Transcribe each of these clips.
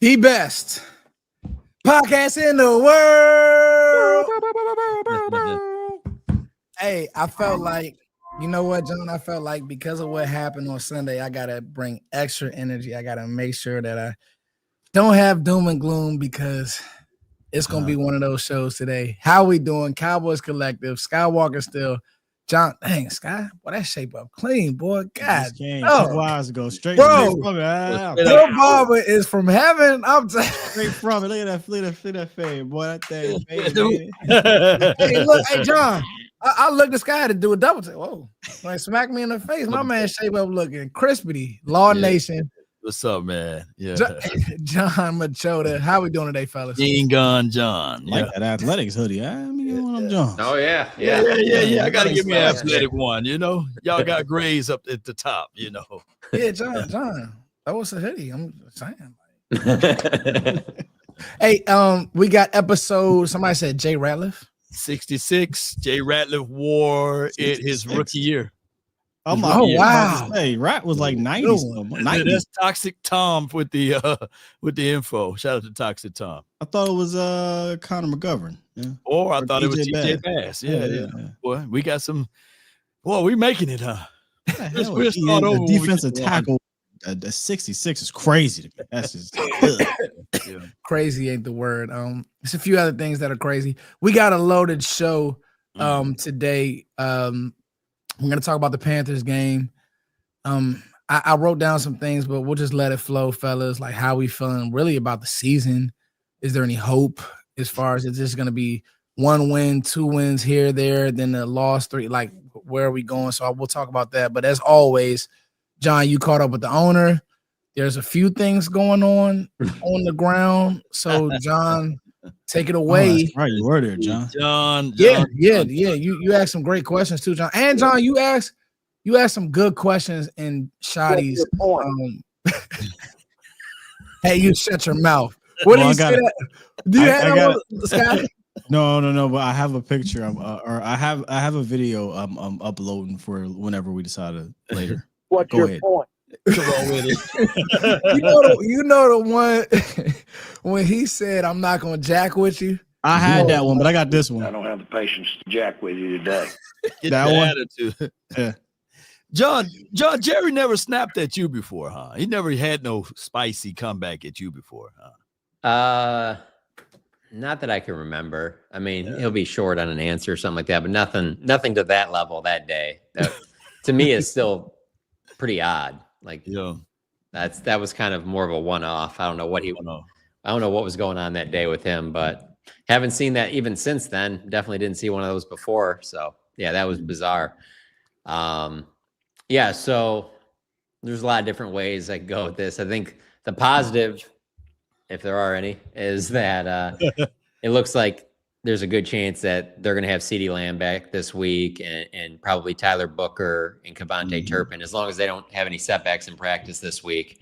The best podcast in the world. Hey, I felt like, you know what, John? I felt like because of what happened on Sunday, I got to bring extra energy. I got to make sure that I don't have doom and gloom because it's going to be one of those shows today. How we doing? Cowboys Collective, Skywalker Steele, John. Dang, Sky, boy, that shape up clean, boy. God, a couple hours ago, straight bro. from it. Your barber is from heaven. I'm straight from it. Look at that fade, boy. That thing, Hey, look, hey, John. I looked this guy to do a double take. Whoa, like smack me in the face. My man shape up looking crispy. Law Nation. What's up, man? Yeah, John Machota. How we doing today, fellas? Machine Gun John. Like that athletics hoodie. I mean, I'm John. Oh yeah. I gotta give me an athletic one. You know, y'all got grays up at the top. You know. Yeah, John. That was a hoodie. I'm saying. Hey, we got episode. Somebody said Jay Ratliff. 66. Jay Ratliff wore it his rookie year. Oh wow! Hey, Rat was like 90. That's Toxic Tom with the info. Shout out to Toxic Tom. I thought it was Connor McGovern. Yeah. Or I thought it was TJ Bass. Yeah. Boy, we got some. Boy, we making it, huh? We're the defensive tackle. The 66 is crazy to me. That's just crazy ain't the word. There's a few other things that are crazy. We got a loaded show today. We're going to talk about the Panthers game. I wrote down some things, but we'll just let it flow, fellas. Like, how we feeling really about the season? Is there any hope as far as it's just going to be 1 win, 2 wins here, there, then the loss 3? Like, where are we going? So we'll talk about that. But as always, John, you caught up with the owner. There's a few things going on the ground. So, John, take it away. Right, you were there, John. John. Yeah. You asked some great questions too, John. And John, you asked some good questions in Shotty's. Hey, you shut your mouth. What do you say? Do you have Scott? No. But I have a picture. Or I have a video. I'm uploading for whenever we decide later. What's Go your ahead. point? Come on with it. you know the one when he said, "I'm not gonna jack with you." I had that one, but I got this one. I don't have the patience to jack with you today. Get that the one? attitude. Yeah. John, Jerry never snapped at you before, huh? He never had no spicy comeback at you before, huh? Not that I can remember. I mean, he'll be short on an answer or something like that, but nothing to that level that day. That, to me, is still pretty odd. Like, that was kind of more of a one-off. I don't know what was going on that day with him, but haven't seen that even since then. Definitely didn't see one of those before. So yeah, that was bizarre. So there's a lot of different ways I could go with this. I think the positive, if there are any, is that it looks like there's a good chance that they're going to have CeeDee Lamb back this week and probably Tyler Booker and Kevontae Turpin, as long as they don't have any setbacks in practice this week.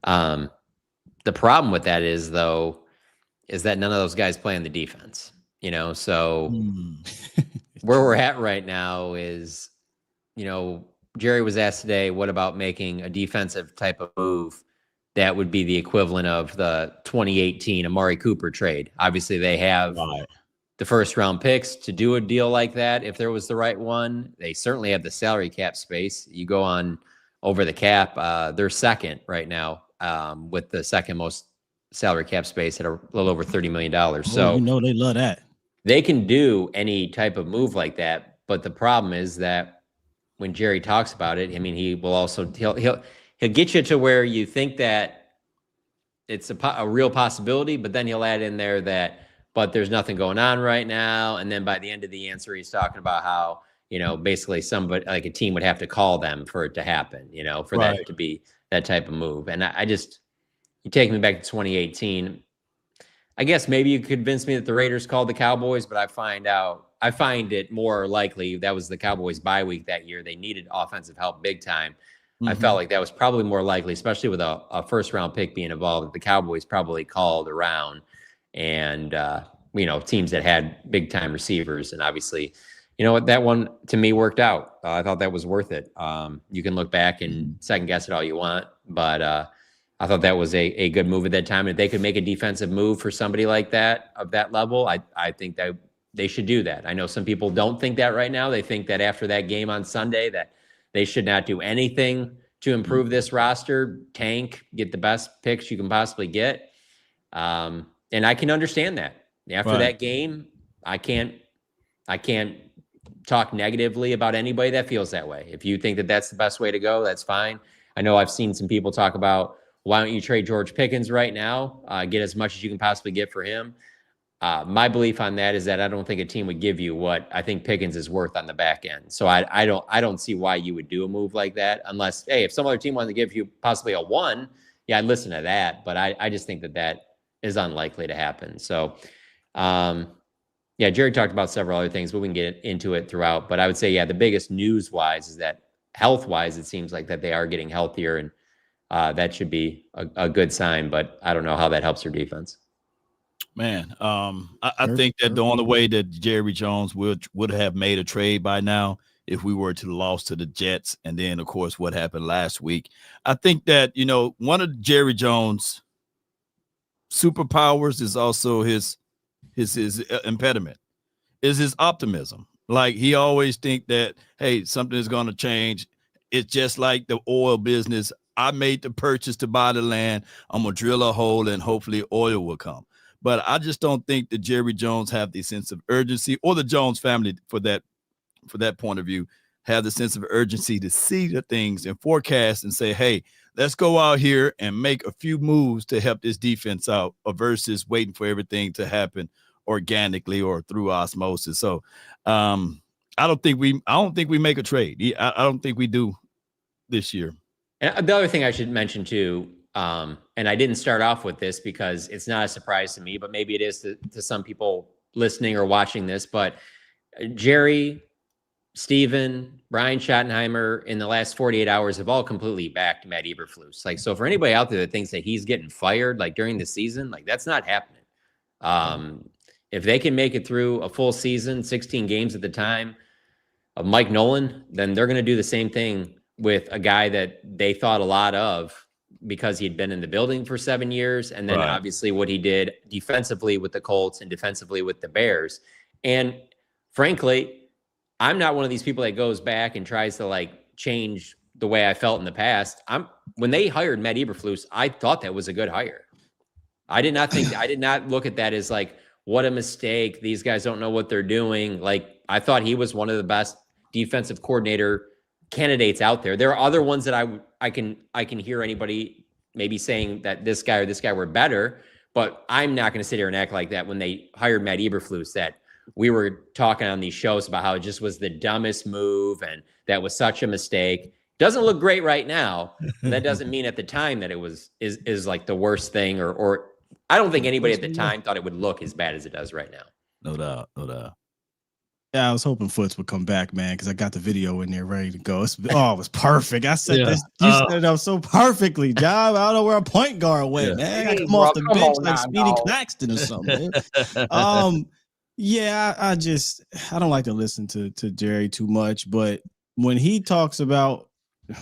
The problem with that is that none of those guys play on the defense, so where we're at right now is, Jerry was asked today, what about making a defensive type of move that would be the equivalent of the 2018 Amari Cooper trade? Obviously, they have the first round picks to do a deal like that if there was the right one. They certainly have the salary cap space. You go on over the cap, they're second right now with the second most salary cap space at a little over $30 million. So they love that. They can do any type of move like that. But the problem is that when Jerry talks about it, I mean, he will also he'll get you to where you think that it's a real possibility, but then he'll add in there that, but there's nothing going on right now. And then by the end of the answer, he's talking about how, basically somebody like a team would have to call them for it to happen, for that to be that type of move. And you take me back to 2018. I guess maybe you convinced me that the Raiders called the Cowboys, but I find it more likely that was the Cowboys bye week that year. They needed offensive help big time. I felt like that was probably more likely, especially with a first round pick being involved, that the Cowboys probably called around and, teams that had big time receivers. And obviously, that one to me worked out. I thought that was worth it. You can look back and second guess it all you want, but I thought that was a good move at that time. If they could make a defensive move for somebody like that, of that level, I think that they should do that. I know some people don't think that right now. They think that after that game on Sunday that they should not do anything to improve this roster, tank, get the best picks you can possibly get. And I can understand that. After that game, I can't talk negatively about anybody that feels that way. If you think that that's the best way to go, that's fine. I know I've seen some people talk about, why don't you trade George Pickens right now? Get as much as you can possibly get for him. My belief on that is that I don't think a team would give you what I think Pickens is worth on the back end. So I don't see why you would do a move like that unless, hey, if some other team wanted to give you possibly a 1, yeah, I'd listen to that. But I just think that is unlikely to happen. So, yeah, Jerry talked about several other things, but we can get into it throughout. But I would say, yeah, the biggest news-wise is that health-wise, it seems like that they are getting healthier, and that should be a good sign. But I don't know how that helps their defense. Man, I think that the only way that Jerry Jones would have made a trade by now, if we were to lose to the Jets, and then, of course, what happened last week. I think that, one of Jerry Jones' superpowers is also his impediment, is his optimism. Like, he always think that, hey, something is going to change. It's just like the oil business. I made the purchase to buy the land. I'm going to drill a hole and hopefully oil will come. But I just don't think that Jerry Jones have the sense of urgency, or the Jones family for that point of view, have the sense of urgency to see the things and forecast and say, hey, let's go out here and make a few moves to help this defense out versus waiting for everything to happen organically or through osmosis. So I don't think we make a trade. I don't think we do this year. And the other thing I should mention too, and I didn't start off with this because it's not a surprise to me, but maybe it is to some people listening or watching this, but Jerry, Steven, Brian Schottenheimer in the last 48 hours have all completely backed Matt Eberflus. Like, so for anybody out there that thinks that he's getting fired, like during the season, like that's not happening. If they can make it through a full season, 16 games at the time of Mike Nolan, then they're going to do the same thing with a guy that they thought a lot of because he'd been in the building for 7 years. And then obviously what he did defensively with the Colts and defensively with the Bears. And frankly, I'm not one of these people that goes back and tries to like change the way I felt in the past. When they hired Matt Eberflus, I thought that was a good hire. I did not look at that as like, what a mistake. These guys don't know what they're doing. Like, I thought he was one of the best defensive coordinator candidates out there. There are other ones that I can hear anybody maybe saying that this guy or this guy were better, but I'm not going to sit here and act like that when they hired Matt Eberflus, that we were talking on these shows about how it just was the dumbest move and that was such a mistake. Doesn't look great right now. That doesn't mean at the time that it is like the worst thing, or I don't think anybody at the time thought it would look as bad as it does right now. No doubt. Yeah, I was hoping Foots would come back, man, because I got the video in there ready to go. It was perfect. I said this. You set it up so perfectly, Job. I don't know where a point guard went, man. I come off the bench like Speedy Claxton or something. Yeah, I don't like to listen to Jerry too much, but when he talks about,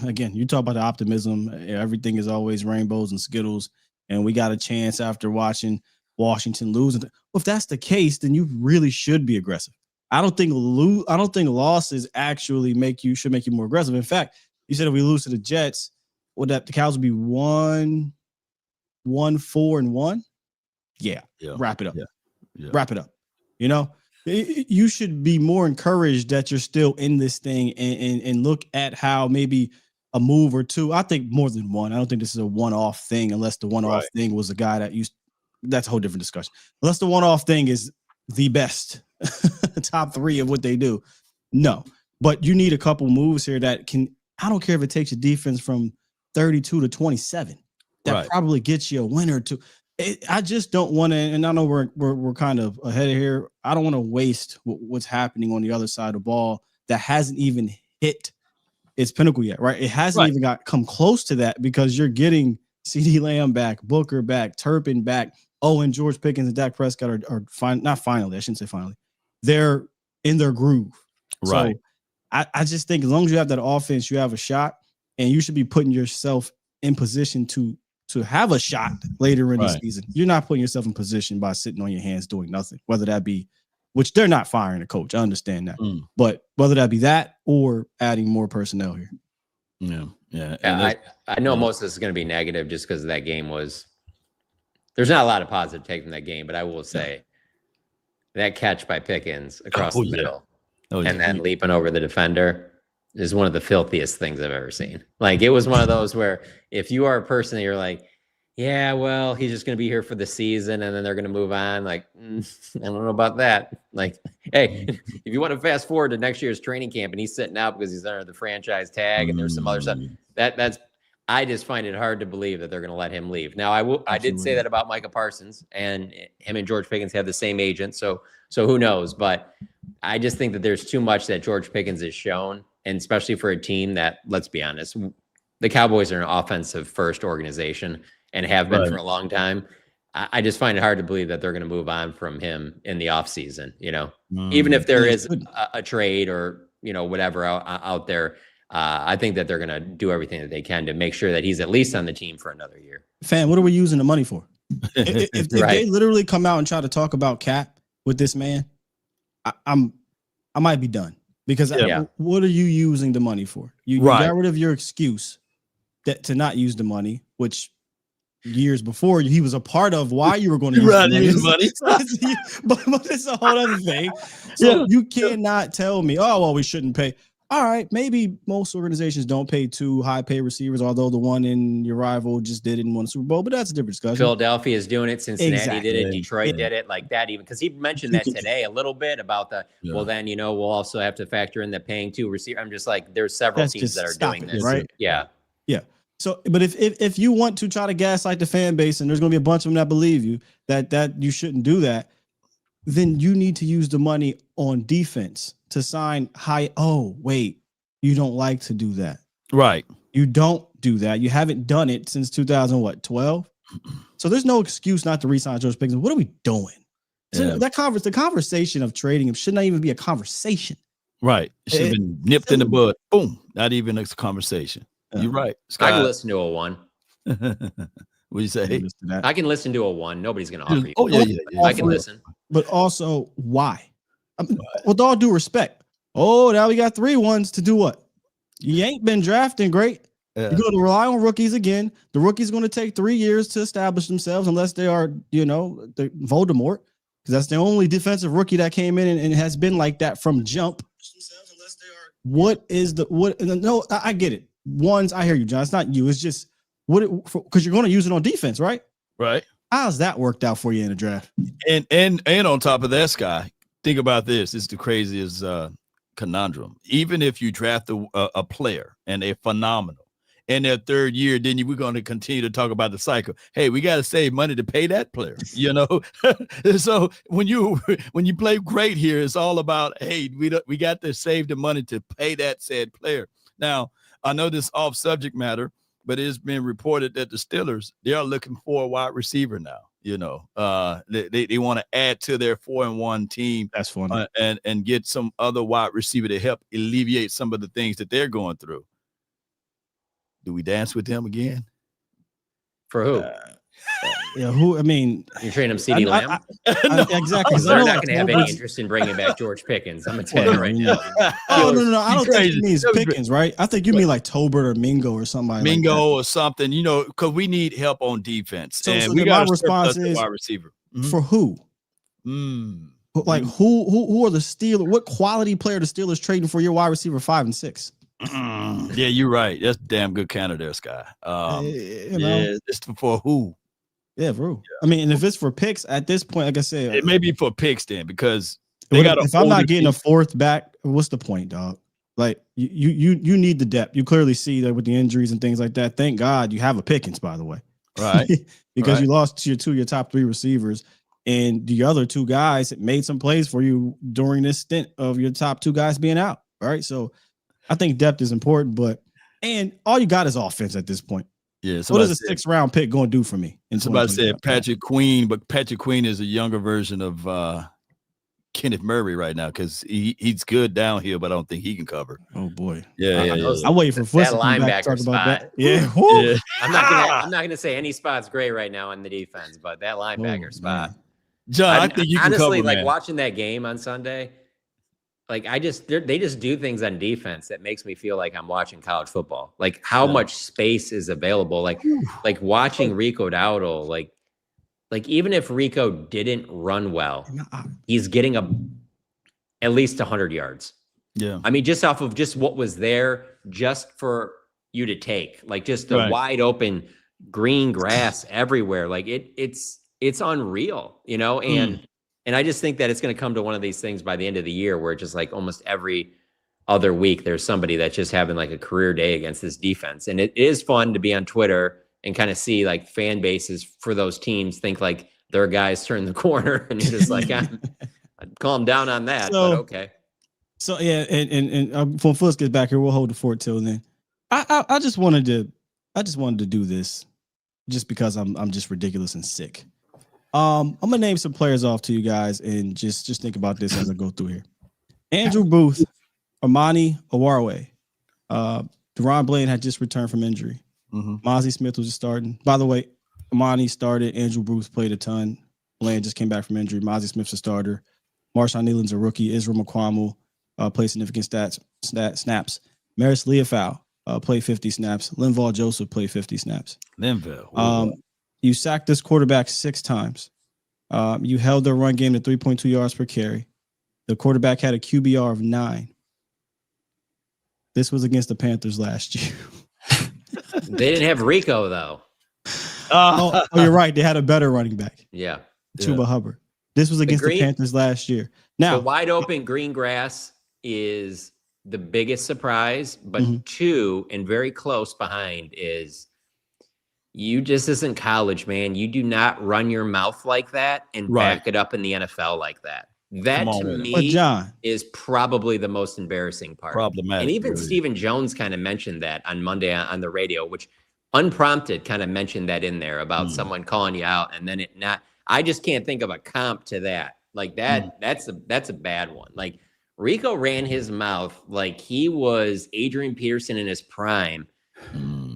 again, you talk about the optimism, everything is always rainbows and Skittles, and we got a chance after watching Washington lose. Well, if that's the case, then you really should be aggressive. I don't think losses actually should make you more aggressive. In fact, you said if we lose to the Jets, would the Cows would be 1-4-1? Yeah. Wrap it up. Yeah. Wrap it up. You should be more encouraged that you're still in this thing and look at how maybe a move or two. I think more than one. I don't think this is a one-off thing, unless the one-off thing was a guy that used. That's a whole different discussion. Unless the one-off thing is the best top 3 of what they do. No, but you need a couple moves here that can. I don't care if it takes your defense from 32 to 27. That probably gets you a win or two. I just don't want to, and I know we're kind of ahead of here. I don't want to waste what's happening on the other side of the ball that hasn't even hit its pinnacle yet, right? It hasn't even come close to that, because you're getting CeeDee Lamb back, Booker back, Turpin back. Oh, and George Pickens and Dak Prescott are fine. Not finally, I shouldn't say finally. They're in their groove. Right. So I just think as long as you have that offense, you have a shot, and you should be putting yourself in position to to have a shot later in the season. You're not putting yourself in position by sitting on your hands doing nothing, whether that be, which they're not firing a coach. I understand that. But whether that be that or adding more personnel here. Yeah. I know most of this is going to be negative just because that game there's not a lot of positive take from that game, but I will say that catch by Pickens across the middle and then leaping over the defender is one of the filthiest things I've ever seen. Like, it was one of those where if you are a person that you're like, yeah, well, he's just going to be here for the season and then they're going to move on. Like, I don't know about that. Like, hey, if you want to fast forward to next year's training camp and he's sitting out because he's under the franchise tag and there's some other stuff, I just find it hard to believe that they're going to let him leave. Now, I did say that about Micah Parsons, and him and George Pickens have the same agent. So who knows? But I just think that there's too much that George Pickens has shown, and especially for a team that, let's be honest, the Cowboys are an offensive first organization and have been for a long time. I just find it hard to believe that they're going to move on from him in the offseason, even if there is a trade or, whatever out there. I think that they're going to do everything that they can to make sure that he's at least on the team for another year. Fan, what are we using the money for? If they literally come out and try to talk about cap with this man, I might be done. Because what are you using the money for? You got rid of your excuse to not use the money, which years before he was a part of why you were going to use money. but it's a whole other thing. So you cannot tell me, oh, well, we shouldn't pay. All right, maybe most organizations don't pay too high pay receivers, although the one in your rival just did it and won the Super Bowl, but that's a different discussion. Philadelphia is doing it. Cincinnati did it. Detroit did it like that, even because he mentioned that today a little bit about well, then, we'll also have to factor in the paying two receiver. I'm just like, there's several teams that are doing this. Right? Yeah. Yeah. So, but if you want to try to gaslight the fan base, and there's going to be a bunch of them that believe you that you shouldn't do that, then you need to use the money on defense to sign high. Oh, wait, you don't like to do that. Right. You don't do that. You haven't done it since 2012. So there's no excuse not to re-sign George Pickens. What are we doing? So the conversation of trading him should not even be a conversation. Right. It should have been nipped in the bud. Boom. Not even a conversation. You're right. Scott. I can listen to a one. What do you say? I can listen to a one. Nobody's going to offer you. Oh, yeah. I can listen. But also, why? With all due respect. Oh, now we got 3 ones to do what? You ain't been drafting great. You're going to rely on rookies again. The rookies going to take 3 years to establish themselves unless they are, the Voldemort, because that's the only defensive rookie that came in and has been like that from jump. What is no, I get it. Ones, I hear you, John. It's not you. It's just because you're going to use it on defense, right? Right. How's that worked out for you in the draft? And on top of that, Sky, think about this. It's the craziest conundrum. Even if you draft a player and they're phenomenal in their 3rd year, then we're going to continue to talk about the cycle. Hey, we got to save money to pay that player, So when you play great here, it's all about, hey, we got to save the money to pay that said player. Now, I know this off subject matter, but it's been reported that the Steelers, they are looking for a wide receiver now. They want to add to their 4-1 team. That's funny. And get some other wide receiver to help alleviate some of the things that they're going through. Do we dance with them again? For who? Who? I mean, you train him CD Lamb? Exactly. They're not going to have any interest in bringing back George Pickens. I'm going to tell you right now. No. I don't think he means Pickens, right? I think you mean like Tolbert or Mingo or somebody. Mingo or something, because we need help on defense. So we got my response is wide receiver. For who? Like who are the Steelers? What quality player the Steelers trading for your wide receiver 5 and 6? Yeah, you're right. That's a damn good counter there, Sky. Just for who? Yeah, bro. Yeah. I mean, and if it's for picks at this point, like I said, it may be for picks then, because if I'm not getting a 4th back, what's the point, dog? Like you need the depth. You clearly see that with the injuries and things like that. Thank God you have a Pickens, by the way, right? Because you lost your top 3 receivers, and the other 2 guys made some plays for you during this stint of your top 2 guys being out. All right, so I think depth is important, and all you got is offense at this point. Yeah. What is a 6th round pick going to do for me? Somebody said Patrick Queen, but Patrick Queen is a younger version of Kenneth Murray right now because he's good downhill, but I don't think he can cover. Oh boy. Yeah. I'm waiting for Foots to come back to talk about that. Yeah. Yeah. I'm not gonna say any spot's great right now on the defense, but that linebacker spot. Man. John, I think you can honestly cover, like man. watching that game on Sunday. Like they just do things on defense that makes me feel like I'm watching college football. Like how much space is available. Like watching Rico Dowdle. Like even if Rico didn't run well, he's getting at least 100 yards. Yeah. I mean, just off of just what was there, just for you to take, like just the wide open green grass everywhere. Like it's unreal, you know. And I just think that it's going to come to one of these things by the end of the year where just like almost every other week, there's somebody that's just having like a career day against this defense. And it is fun to be on Twitter and kind of see like fan bases for those teams think like their guys turn the corner and you're just like, I'd calm down on that, but okay. So yeah. And when Foots gets back here, we'll hold the fort till then. I just wanted to do this just because I'm just ridiculous and sick. I'm gonna name some players off to you guys and just think about this as I go through here. Andrew Booth, Amani Owarwe, Deron Bland had just returned from injury. Mozzie Smith was just starting. By the way, Amani started. Andrew Booth played a ton. Bland just came back from injury. Mozzie Smith's a starter. Marshawn Nealon's a rookie. Israel McQuamu played significant snaps. Maris Leofau played 50 snaps. Linval Joseph played 50 snaps. Linval. You sacked this quarterback 6 times. You held their run game to 3.2 yards per carry. The quarterback had a QBR of 9. This was against the Panthers last year. They didn't have Rico though. Oh, you're right. They had a better running back. Yeah. Chuba Hubbard. This was against the Panthers last year. Now, the wide open green grass is the biggest surprise, but 2 and very close behind is you just isn't college, man. You do not run your mouth like that and back it up in the NFL like that. That to me is probably the most embarrassing part. Problematic. And even Stephen Jones kind of mentioned that on Monday on the radio, which unprompted kind of mentioned that in there about someone calling you out and then it not. I just can't think of a comp to that. Like that, that's a bad one. Like Rico ran his mouth like he was Adrian Peterson in his prime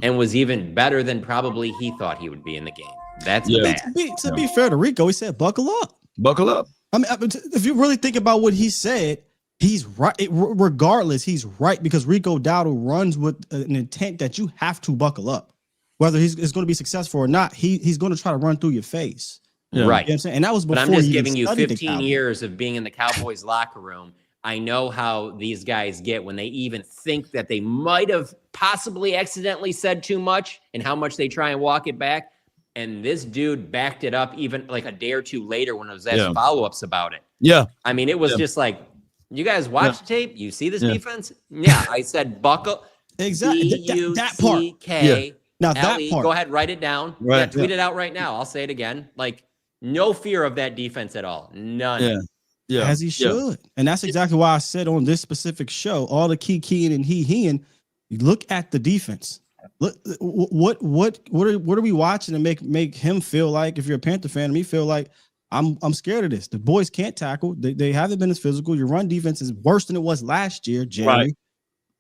and was even better than probably he thought he would be in the game. That's bad. To be fair to Rico, he said, buckle up. Buckle up. I mean, if you really think about what he said, he's right. Regardless, he's right because Rico Dowdle runs with an intent that you have to buckle up. Whether he's going to be successful or not, he's going to try to run through your face. Yeah. Right. You know what I'm saying? And that was before. But I'm just giving you 15 years of being in the Cowboys locker room. I know how these guys get when they even think that they might have possibly accidentally said too much and how much they try and walk it back. And this dude backed it up even like a day or two later when it was asked follow-ups about it. Yeah. I mean, it was just like, you guys watch the tape? You see this defense? Yeah. I said buckle. Exactly. That part. B-U-C-K. Now that part. Go ahead, write it down. Right. Yeah, tweet it out right now. I'll say it again. Like, no fear of that defense at all. None. Yeah. As he should. And that's exactly why I said on this specific show, all the keying and he-ing, look at the defense. Look, what are we watching to make him feel like, if you're a Panther fan, and me feel like I'm scared of this. The boys can't tackle. They haven't been as physical. Your run defense is worse than it was last year, January.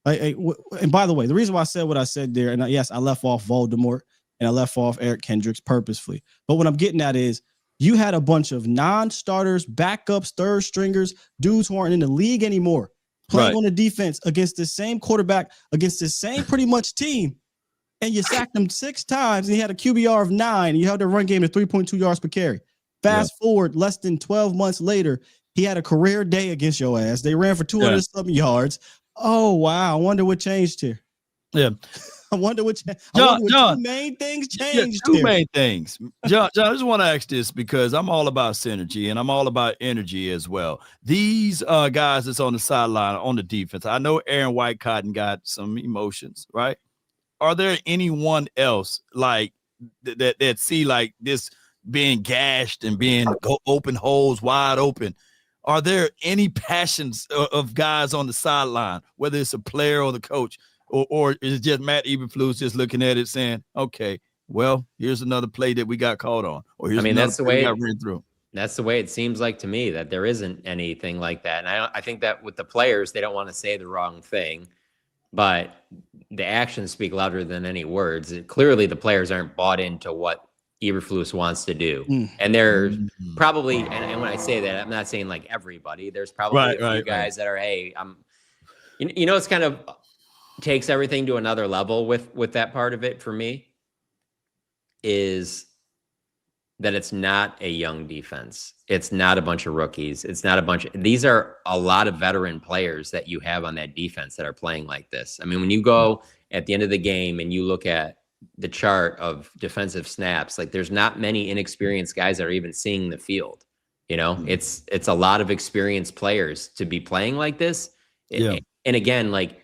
Right. And by the way, the reason why I said what I said there, and yes, I left off Voldemort and I left off Eric Kendricks purposefully. But what I'm getting at is you had a bunch of non-starters, backups, third stringers, dudes who aren't in the league anymore, playing on the defense against the same quarterback, against the same pretty much team. And you sacked him 6 times, and he had a QBR of 9, and you held the run game at 3.2 yards per carry. Fast forward, less than 12 months later, he had a career day against your ass. They ran for 200-something yards. Oh, wow. I wonder what changed here. Yeah. I wonder what John, 2 main things changed two here. main things. John, I just want to ask this because I'm all about synergy and I'm all about energy as well. These guys that's on the sideline, on the defense, I know Aaron Whitecotton got some emotions, right? Are there anyone else like that see like this being gashed and being open holes wide open? Are there any passions of guys on the sideline, whether it's a player or the coach, or is it just Matt Eberflus just looking at it saying, okay, well, here's another play that we got caught on, or here's that's the way we got ran through. That's the way it seems like to me, that there isn't anything like that. And I think that with the players, they don't want to say the wrong thing, but the actions speak louder than any words. Clearly, the players aren't bought into what Eberflus wants to do. And there's probably, and when I say that, I'm not saying like everybody. There's probably a few guys that are, hey, it's kind of takes everything to another level with that part of it for me, is that it's not a young defense. It's not a bunch of rookies. It's not these are a lot of veteran players that you have on that defense that are playing like this. I mean, when you go at the end of the game and you look at the chart of defensive snaps, like there's not many inexperienced guys that are even seeing the field. It's a lot of experienced players to be playing like this. And again, like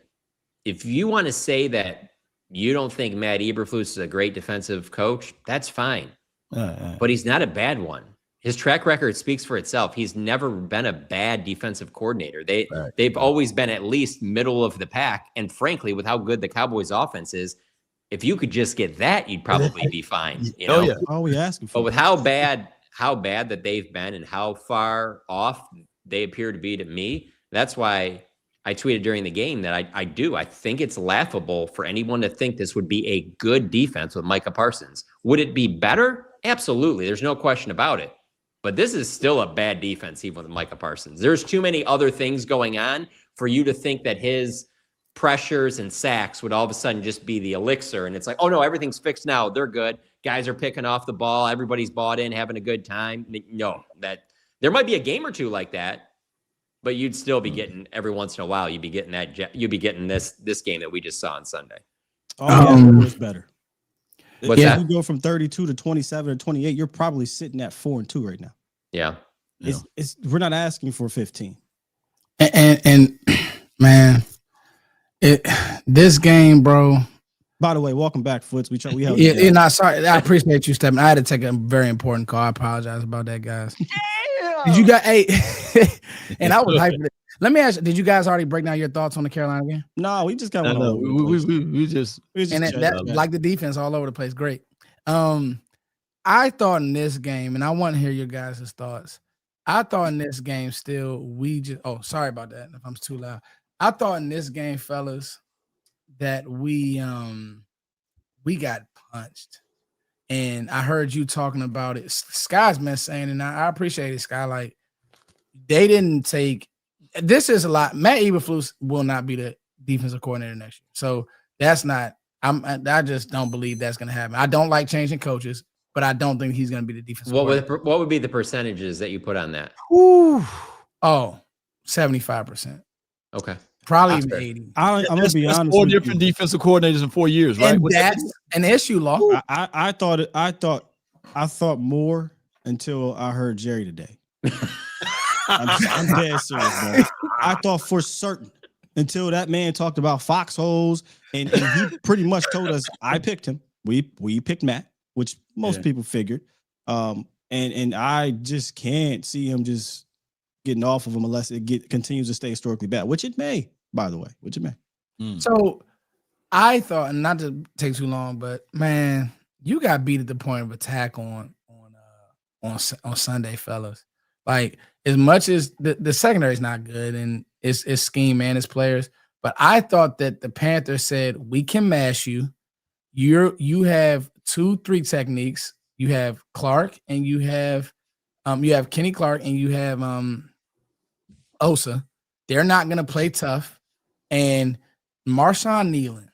if you want to say that you don't think Matt Eberflus is a great defensive coach, that's fine. But he's not a bad one. His track record speaks for itself. He's never been a bad defensive coordinator. They've always been at least middle of the pack. And frankly, with how good the Cowboys offense is, if you could just get that, you'd probably be fine. All we asking for. But with how bad that they've been and how far off they appear to be to me, that's why I tweeted during the game that I think it's laughable for anyone to think this would be a good defense with Micah Parsons. Would it be better? Absolutely. There's no question about it. But this is still a bad defense, even with Micah Parsons. There's too many other things going on for you to think that his pressures and sacks would all of a sudden just be the elixir. And it's like, oh no, everything's fixed now. They're good. Guys are picking off the ball. Everybody's bought in, having a good time. No, that there might be a game or two like that, but you'd still be getting every once in a while. You'd be getting this game that we just saw on Sunday. Oh, it's better. What's that? You go from 32 to 27 or 28, you're probably sitting at 4-2 right now. Yeah. We're not asking for 15. And man, this game, bro. By the way, welcome back, Foots. We held sorry. I appreciate you stepping. I had to take a very important call. I apologize about that, guys. Did you guys? And I was hyping it. Let me ask you, did you guys already break down your thoughts on the Carolina game? No, we just got one. No, we just like the defense all over the place. Great. I thought in this game, and I want to hear your guys' thoughts. I thought in this game sorry about that if I'm too loud. I thought in this game, fellas, that we got punched. And I heard you talking about it. Sky's been saying, and I appreciate it, Sky. Like, they didn't take this is a lot. Matt Eberflus will not be the defensive coordinator next year. So that's not, I just don't believe that's going to happen. I don't like changing coaches, but I don't think he's going to be the defensive coordinator. What would be the percentages that you put on that? Ooh. Oh, 75%. Okay. Probably even 80. I'm going to be honest. 4 different defensive coordinators in 4 years, right? And that's an issue, Law. I thought more until I heard Jerry today. I'm dead serious, bro. I thought for certain until that man talked about foxholes and he pretty much told us I picked him. We picked Matt, which most people figured. And I just can't see him just getting off of him unless it continues to stay historically bad, which it may, by the way, So I thought, and not to take too long, but man, you got beat at the point of attack on Sunday, fellas. Like, as much as the secondary is not good and it's scheme and it's players, but I thought that the Panthers said, we can mash you. You have 2-3 techniques. You have Clark and you have Kenny Clark and you have Osa. They're not gonna play tough. And Marshawn Nealon.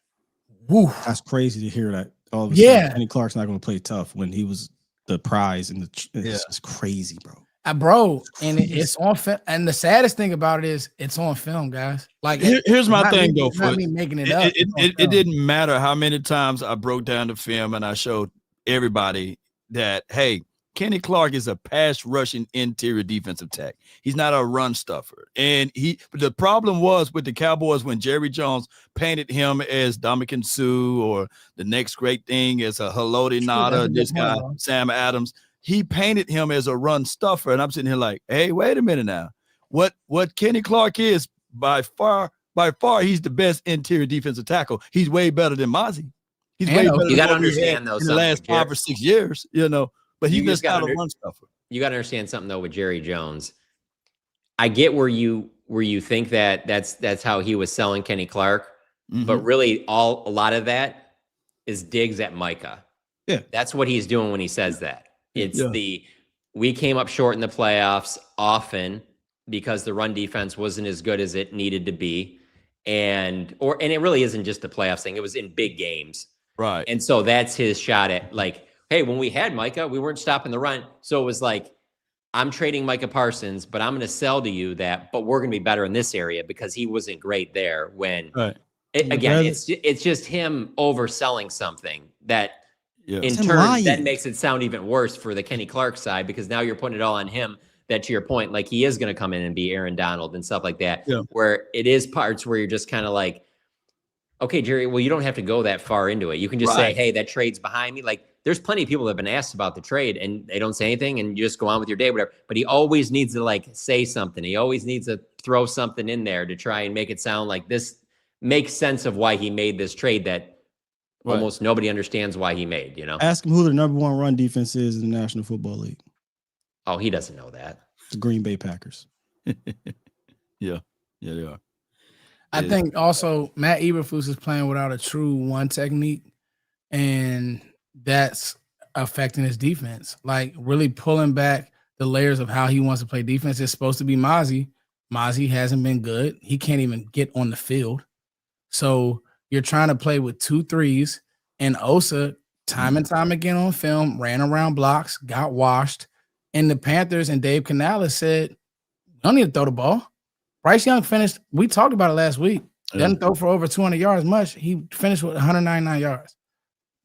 Woo. That's crazy to hear that. All of a sudden, Kenny Clark's not gonna play tough when he was the prize and it's crazy, bro. Bro, and it's on film. And the saddest thing about it is it's on film, guys. Like, here's my thing, though. Not me making it up. It didn't matter how many times I broke down the film and I showed everybody that, hey, Kenny Clark is a pass rushing interior defensive tack. He's not a run stuffer. And the problem was with the Cowboys when Jerry Jones painted him as Dominican Sue or the next great thing as a Haloti Ngata, this guy, Sam Adams. He painted him as a run stuffer. And I'm sitting here like, hey, wait a minute now. What Kenny Clark is by far, he's the best interior defensive tackle. He's way better than Mozzie. He's way better. You got to understand, though, in the last 5 or 6 years, but he just got a run stuffer. you got to understand something though with Jerry Jones. I get where you think that's how he was selling Kenny Clark, but really a lot of that is digs at Micah. Yeah, that's what he's doing when he says that. It's we came up short in the playoffs often because the run defense wasn't as good as it needed to be, and it really isn't just the playoffs thing. It was in big games, right? And so that's his shot at like, hey, when we had Micah, we weren't stopping the run, so it was like, I'm trading Micah Parsons, but I'm going to sell to you but we're going to be better in this area because he wasn't great there when, again, it's just him overselling something that in turn, that makes it sound even worse for the Kenny Clark side because now you're putting it all on him. That to your point, like he is going to come in and be Aaron Donald and stuff like that, where it is parts where you're just kind of like, okay, Jerry, well, you don't have to go that far into it. You can just say, hey, that trade's behind me. Like, there's plenty of people that have been asked about the trade and they don't say anything and you just go on with your day, whatever. But he always needs to like say something. He always needs to throw something in there to try and make it sound like this makes sense of why he made this trade that almost nobody understands why he made, you know? Ask him who the #1 run defense is in the National Football League. Oh, he doesn't know that. The Green Bay Packers. Yeah, they are. I think also Matt Eberflus is playing without a true one technique, and that's affecting his defense. Like really pulling back the layers of how he wants to play defense. It's supposed to be Mozzie. Mozzie hasn't been good. He can't even get on the field. So you're trying to play with 2 3s, and Osa, time and time again on film, ran around blocks, got washed. And the Panthers and Dave Canales said, "You don't need to throw the ball." Bryce Young finished, we talked about it last week, doesn't throw for over 200 yards much. He finished with 199 yards.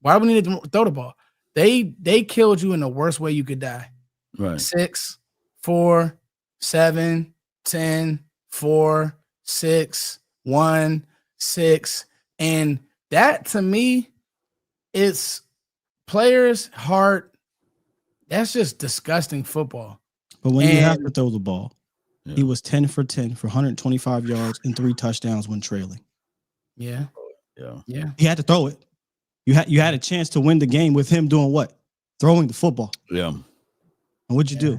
Why do we need to throw the ball? They killed you in the worst way you could die. Right. 6, 4, 7, 10, 4, 6, 1, 6. And that to me, it's players' heart. That's just disgusting football. But when you have to throw the ball, he was 10 for 10 for 125 yards and 3 touchdowns when trailing. Yeah. He had to throw it. You had a chance to win the game with him doing what? Throwing the football. Yeah. And what'd you do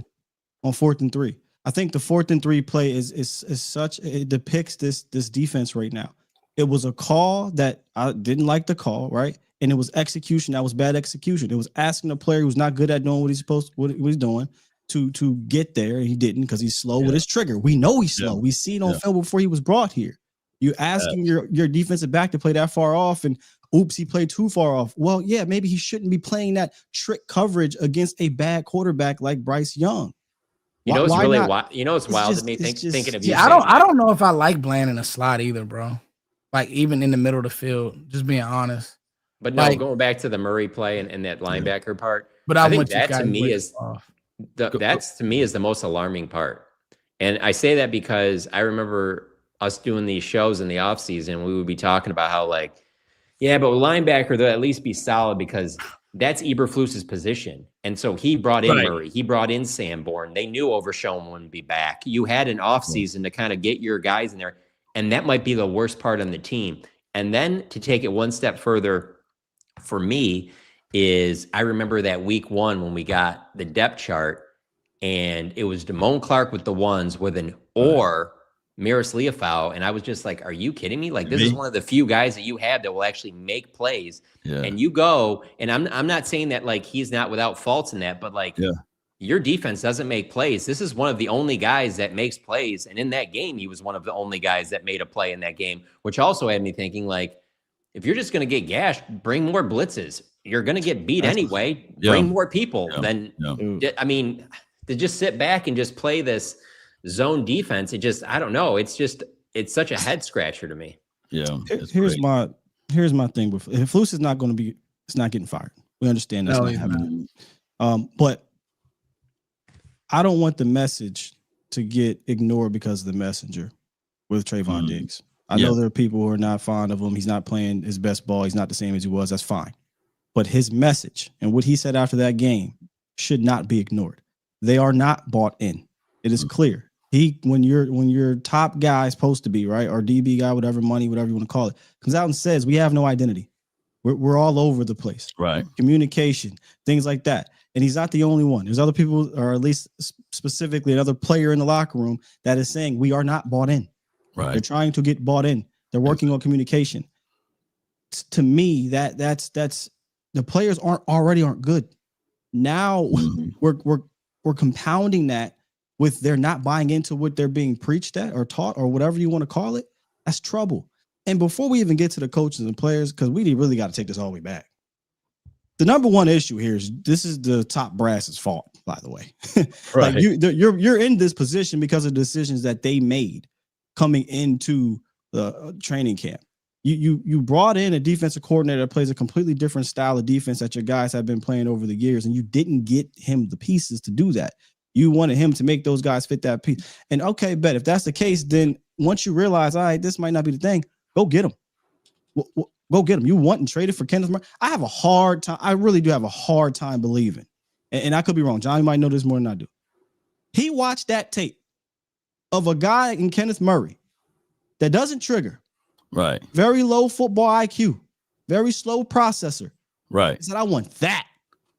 on 4th and 3? I think the 4th and 3 play is such, it depicts this defense right now. It was a call that I didn't like the call, right? And it was execution. That was bad execution. It was asking a player who's not good at doing what he's doing to get there. He didn't because he's slow with his trigger. We know he's slow. We see it on film before he was brought here. You asking your defensive back to play that far off and oops, he played too far off. Well, yeah, maybe he shouldn't be playing that trick coverage against a bad quarterback like Bryce Young. You know, it's really wild. You know, it's wild to me thinking of you. I don't know if I like Bland in a slot either, bro. Like even in the middle of the field, just being honest. But no, going back to the Murray play and that linebacker part. But I think that to me is the most alarming part. And I say that because I remember us doing these shows in the offseason. We would be talking about how like, yeah, but with linebacker, they'll at least be solid because that's Eberflus's position. And so he brought in Murray. He brought in Sanborn. They knew Overshown wouldn't be back. You had an offseason to kind of get your guys in there. And that might be the worst part on the team. And then to take it one step further for me is I remember that week 1 when we got the depth chart and it was Damone Clark with the ones with an or Maris Leafau. And I was just like, are you kidding me? Like, this is one of the few guys that you have that will actually make plays. Yeah. And you go, and I'm not saying that like he's not without faults in that, but like your defense doesn't make plays. This is one of the only guys that makes plays. And in that game, he was one of the only guys that made a play in that game, which also had me thinking like, if you're just going to get gashed, bring more blitzes. You're going to get beat anyway. Bring more people. I mean, to just sit back and just play this zone defense, I don't know. It's such a head scratcher to me. Yeah. Here's my thing. If Flus is not going to be, it's not getting fired. We understand that's not happening. But I don't want the message to get ignored because of the messenger with Trayvon Diggs. I know there are people who are not fond of him. He's not playing his best ball. He's not the same as he was. That's fine. But his message and what he said after that game should not be ignored. They are not bought in. It is clear. When your top guy is supposed to be, right, or DB guy, whatever money, whatever you want to call it, comes out and says we have no identity. We're all over the place. Right. Communication, things like that. And he's not the only one. There's other people, or at least specifically another player in the locker room that is saying we are not bought in. Right. They're trying to get bought in. They're working on communication. To me, that's the players aren't good. Now we're compounding that with they're not buying into what they're being preached at or taught or whatever you want to call it. That's trouble. And before we even get to the coaches and players, because we really got to take this all the way back. The number one issue here is this is the top brass's fault, by the way. Right. Like you're in this position because of decisions that they made coming into the training camp. You brought in a defensive coordinator that plays a completely different style of defense that your guys have been playing over the years, and you didn't get him the pieces to do that. You wanted him to make those guys fit that piece. And okay, bet if that's the case, then once you realize, all right, this might not be the thing, go get him. Go get him. You want and traded for Kenneth Murray? I have a hard time. I really do have a hard time believing, and I could be wrong. Johnny might know this more than I do. He watched that tape of a guy in Kenneth Murray that doesn't trigger. Right. Very low football IQ, very slow processor. Right. He said, I want that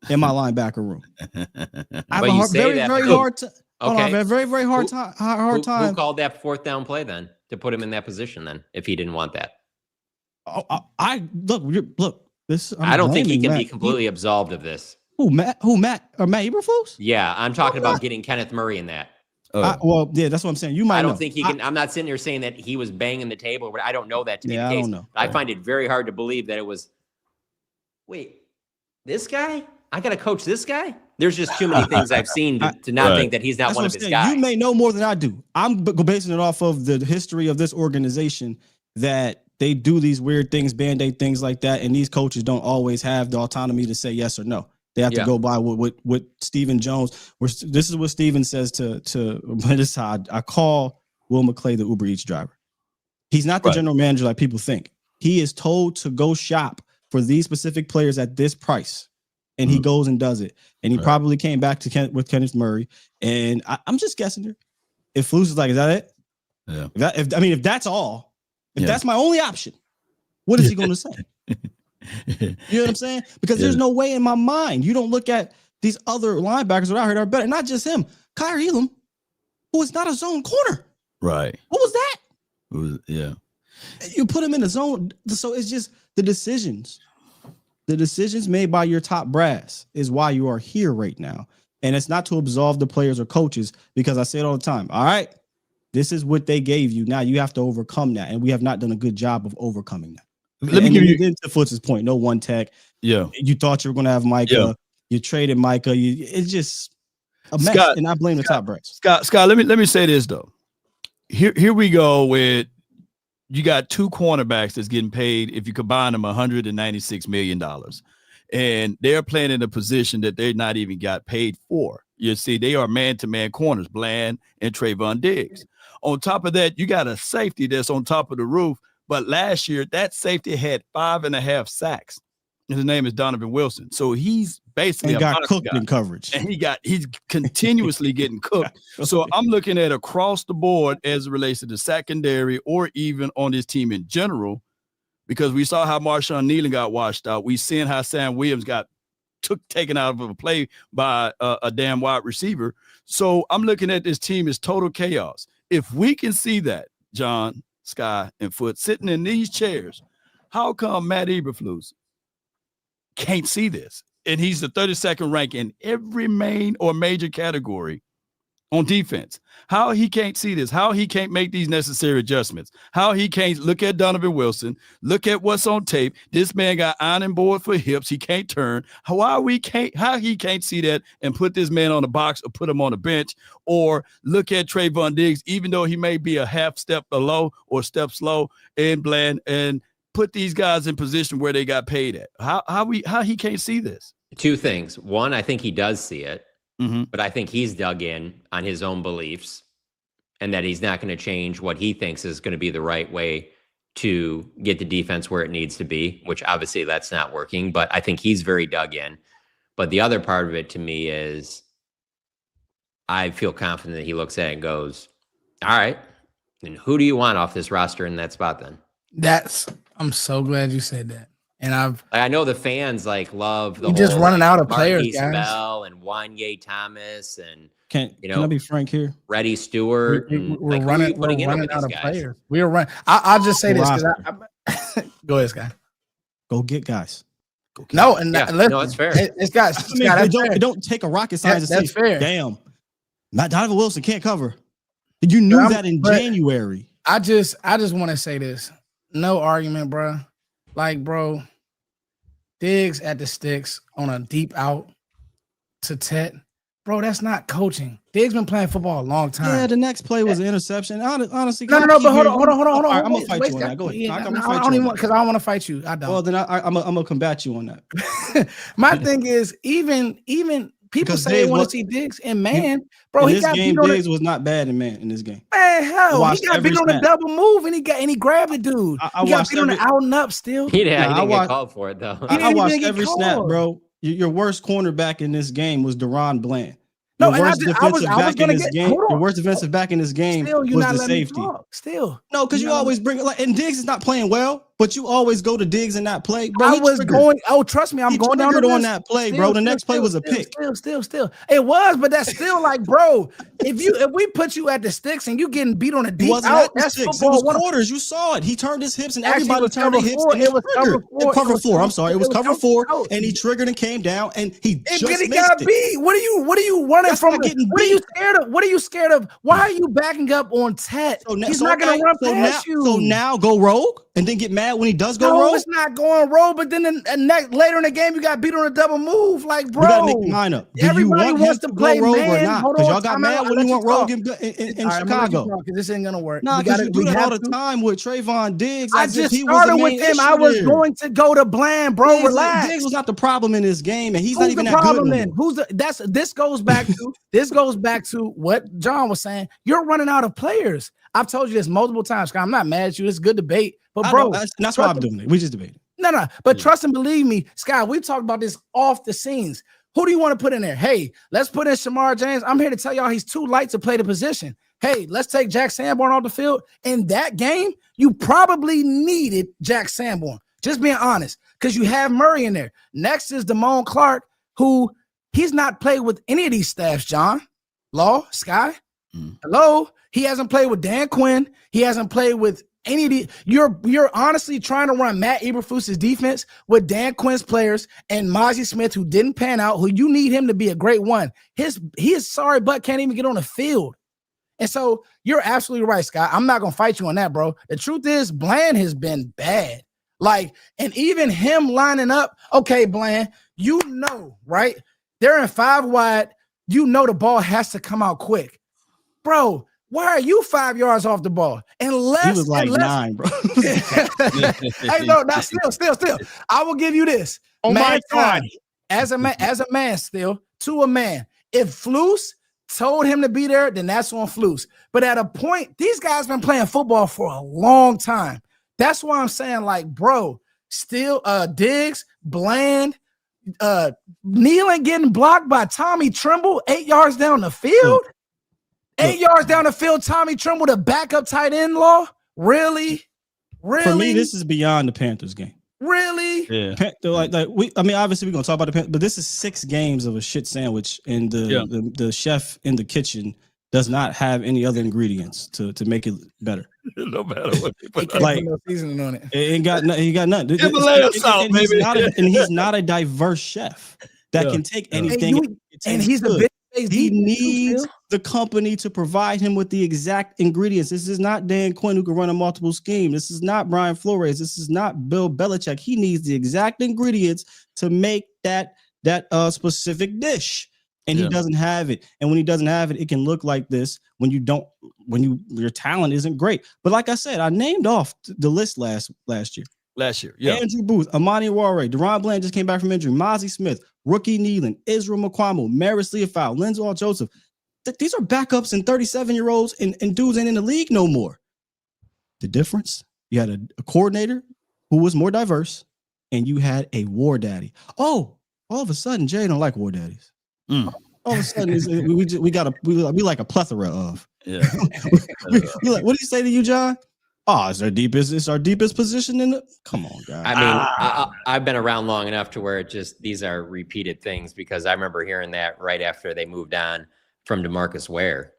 in my linebacker room. I have But a very hard time. Okay. Very hard time. Who called that fourth down play then to put him in that position then if he didn't want that? Look. This. I don't think he can be completely absolved of this. Matt Eberflus? Yeah, I'm talking about getting Kenneth Murray in that. Well, yeah, that's what I'm saying. You might. I don't think he can. I'm not sitting here saying that he was banging the table, but I don't know that to be the case. I don't know. I find it very hard to believe that it was. Wait, this guy? I got to coach this guy? There's just too many things I've seen to not think that he's not one of his guys. You may know more than I do. I'm basing it off of the history of this organization that they do these weird things, band-aid things like that, and these coaches don't always have the autonomy to say yes or no. They have to go by what Stephen Jones. This is what Stephen says to. This is how I call Will McClay the Uber Eats driver. He's not the general manager like people think. He is told to go shop for these specific players at this price, and he goes and does it. And he probably came back to with Kenneth Murray. And I'm just guessing here. If Flus is like, is that it? Yeah. If that's all, if that's my only option, what is he going to say? You know what I'm saying? Because there's no way in my mind. You don't look at these other linebackers that I heard are better. Not just him. Kyrie Elam, who is not a zone corner. Right. What was that? You put him in the zone. So it's just the decisions. The decisions made by your top brass is why you are here right now. And it's not to absolve the players or coaches, because I say it all the time. All right, this is what they gave you. Now you have to overcome that. And we have not done a good job of overcoming that. Let me give you into Foots' point. No one tech. Yeah. You thought you were going to have Micah. Yeah. You traded Micah. It's just a mess. Scott, and I blame the top brass. Scott, let me say this though. Here we go with you got two cornerbacks that's getting paid, if you combine them, $196 million. And they're playing in a position that they're not even got paid for. You see, they are man-to-man corners, Bland and Trayvon Diggs. On top of that, you got a safety that's on top of the roof. But last year, that safety had 5.5 sacks. His name is Donovan Wilson. So he's basically got cooked in coverage. And he's continuously getting cooked. So I'm looking at across the board as it relates to the secondary or even on this team in general, because we saw how Marshawn Nealon got washed out. We seen how Sam Williams got taken out of a play by a damn wide receiver. So I'm looking at this team as total chaos. If we can see that, John, Sky, and Foot sitting in these chairs, how come Matt Eberflus can't see this? And he's the 32nd rank in every main or major category on defense. How he can't see this, how he can't make these necessary adjustments, how he can't look at Donovan Wilson, look at what's on tape. This man got iron board for hips. He can't turn. How he can't see that and put this man on the box or put him on the bench, or look at Trayvon Diggs, even though he may be a half step below or step slow and Bland, and put these guys in position where they got paid at. How he can't see this? Two things. One, I think he does see it. But I think he's dug in on his own beliefs and that he's not going to change what he thinks is going to be the right way to get the defense where it needs to be, which obviously that's not working, but I think he's very dug in. But the other part of it to me is I feel confident that he looks at it and goes, all right, and who do you want off this roster in that spot then? I'm so glad you said that. And I know the fans like love the we just whole, running out of Marquise players, guys. Bell and Wanye Thomas and Can I be frank here? Reddy Stewart. We're running out of players. We are running. I'll just say this because go ahead, Scott. Go get guys. No, and listen, no, it's fair. It's guys. It don't take a rocket science to say, fair. Damn, Matt Donovan Wilson can't cover. You knew that in January. I just want to say this. No argument, bro. Like, bro, Diggs at the sticks on a deep out to Tet. Bro, that's not coaching. Diggs been playing football a long time. Yeah, the next play was an interception. Honestly, no, but hold on. Right, I'm gonna fight you on that. Go ahead. I don't even because I don't want to fight you. I don't. Well, then I'm gonna combat you on that. My thing is, even people because say they want to see Diggs and man, bro, in he got game, beat on Diggs was not bad in man in this game. Man, hell, he got beat on a double move and he grabbed the dude. He got beat on the out and up still. He didn't get called for it though. I watched every snap, bro. Your worst cornerback in this game was Deron Bland. Your worst defensive back in this game was the safety. No, because you always bring and Diggs is not playing well, but you always go to Diggs in that play. Bro, trust me, I'm going down on that play, bro. The next play was a pick. Still. It was, but that's still like, bro, if we put you at the sticks and you getting beat on a deep out, that's football. It was quarters. You saw it. He turned his hips and everybody turned their hips. It was cover four. I'm sorry. It was cover four, and he triggered and came down, and he just missed it. What are you running from? What are you scared of? What are you scared of? Why are you backing up on Tet? He's not going to run past you. So now go rogue and then get mad when he does go rogue? No, it's not going rogue, but then later in the game, you got beat on a double move. Like, bro. You got to make your mind up. Everybody wants to play rogue man. or not? Because y'all got mad when you went rogue in Chicago. Because this ain't going to work. No, because you do that all the time with Trayvon Diggs. I just started with him. I was going to go to Bland, bro. Relax. Diggs was not the problem in this game, and he's not even that good. This goes back to what John was saying. You're running out of players. I've told you this multiple times. I'm not mad at you. It's good debate. But bro, that's why I'm doing it. We just debated. No. But trust and believe me, Sky, we talked about this off the scenes. Who do you want to put in there? Hey, let's put in Shamar James. I'm here to tell y'all he's too light to play the position. Hey, let's take Jack Sanborn off the field. In that game, you probably needed Jack Sanborn. Just being honest, because you have Murray in there. Next is Damone Clark, who he's not played with any of these staffs, John. Law, Sky. Hello. He hasn't played with Dan Quinn. He hasn't played with any of the. You're honestly trying to run Matt Eberflus's defense with Dan Quinn's players and Mozzie Smith, who didn't pan out, who you need him to be a great one. He is sorry, but can't even get on the field. And so you're absolutely right, Scott. I'm not gonna fight you on that, bro. The truth is, Bland has been bad. Like, and even him lining up. Okay, Bland, right? They're in 5 wide. The ball has to come out quick, bro. Why are you 5 yards off the ball? He was like 9, bro. Hey, no, not still. I will give you this. Oh my God. As a man, still to a man. If Flus told him to be there, then that's on Flus. But at a point, these guys been playing football for a long time. That's why I'm saying, like, bro, still Diggs, Bland, kneeling, getting blocked by Tommy Tremble 8 yards down the field. 8 yards down the field, Tommy Tremble, the backup tight end, Law? Really? For me, this is beyond the Panthers game. Really? Yeah. Obviously we're gonna talk about the Panthers, but this is 6 games of a shit sandwich, and the chef in the kitchen does not have any other ingredients to make it better. No matter what they put, like no seasoning on it. He got nothing. Himalaya salt, baby. And he's not a diverse chef that can take anything. And he's a big. He needs the company to provide him with the exact ingredients. This is not Dan Quinn who can run a multiple scheme. This is not Brian Flores. This is not Bill Belichick. He needs the exact ingredients to make that specific dish, and he doesn't have it. And when he doesn't have it, it can look like this when your talent isn't great. But like I said, I named off the list last year. Andrew Booth, Amani Warre, Deron Bland just came back from injury, Mozzie Smith, Rookie Nealon, Israel Mukuamu, Maris Leofau, Linzel Joseph. These are backups and 37-year-olds and dudes ain't in the league no more. The difference, you had a coordinator who was more diverse, and you had a war daddy. Oh, all of a sudden, Jay don't like war daddies. All of a sudden, we like a plethora of. Yeah. We like, what do you say to you, John? Oh, it's our deepest position in the. Come on, guys. I mean, I've been around long enough to where these are repeated things, because I remember hearing that right after they moved on from DeMarcus Ware,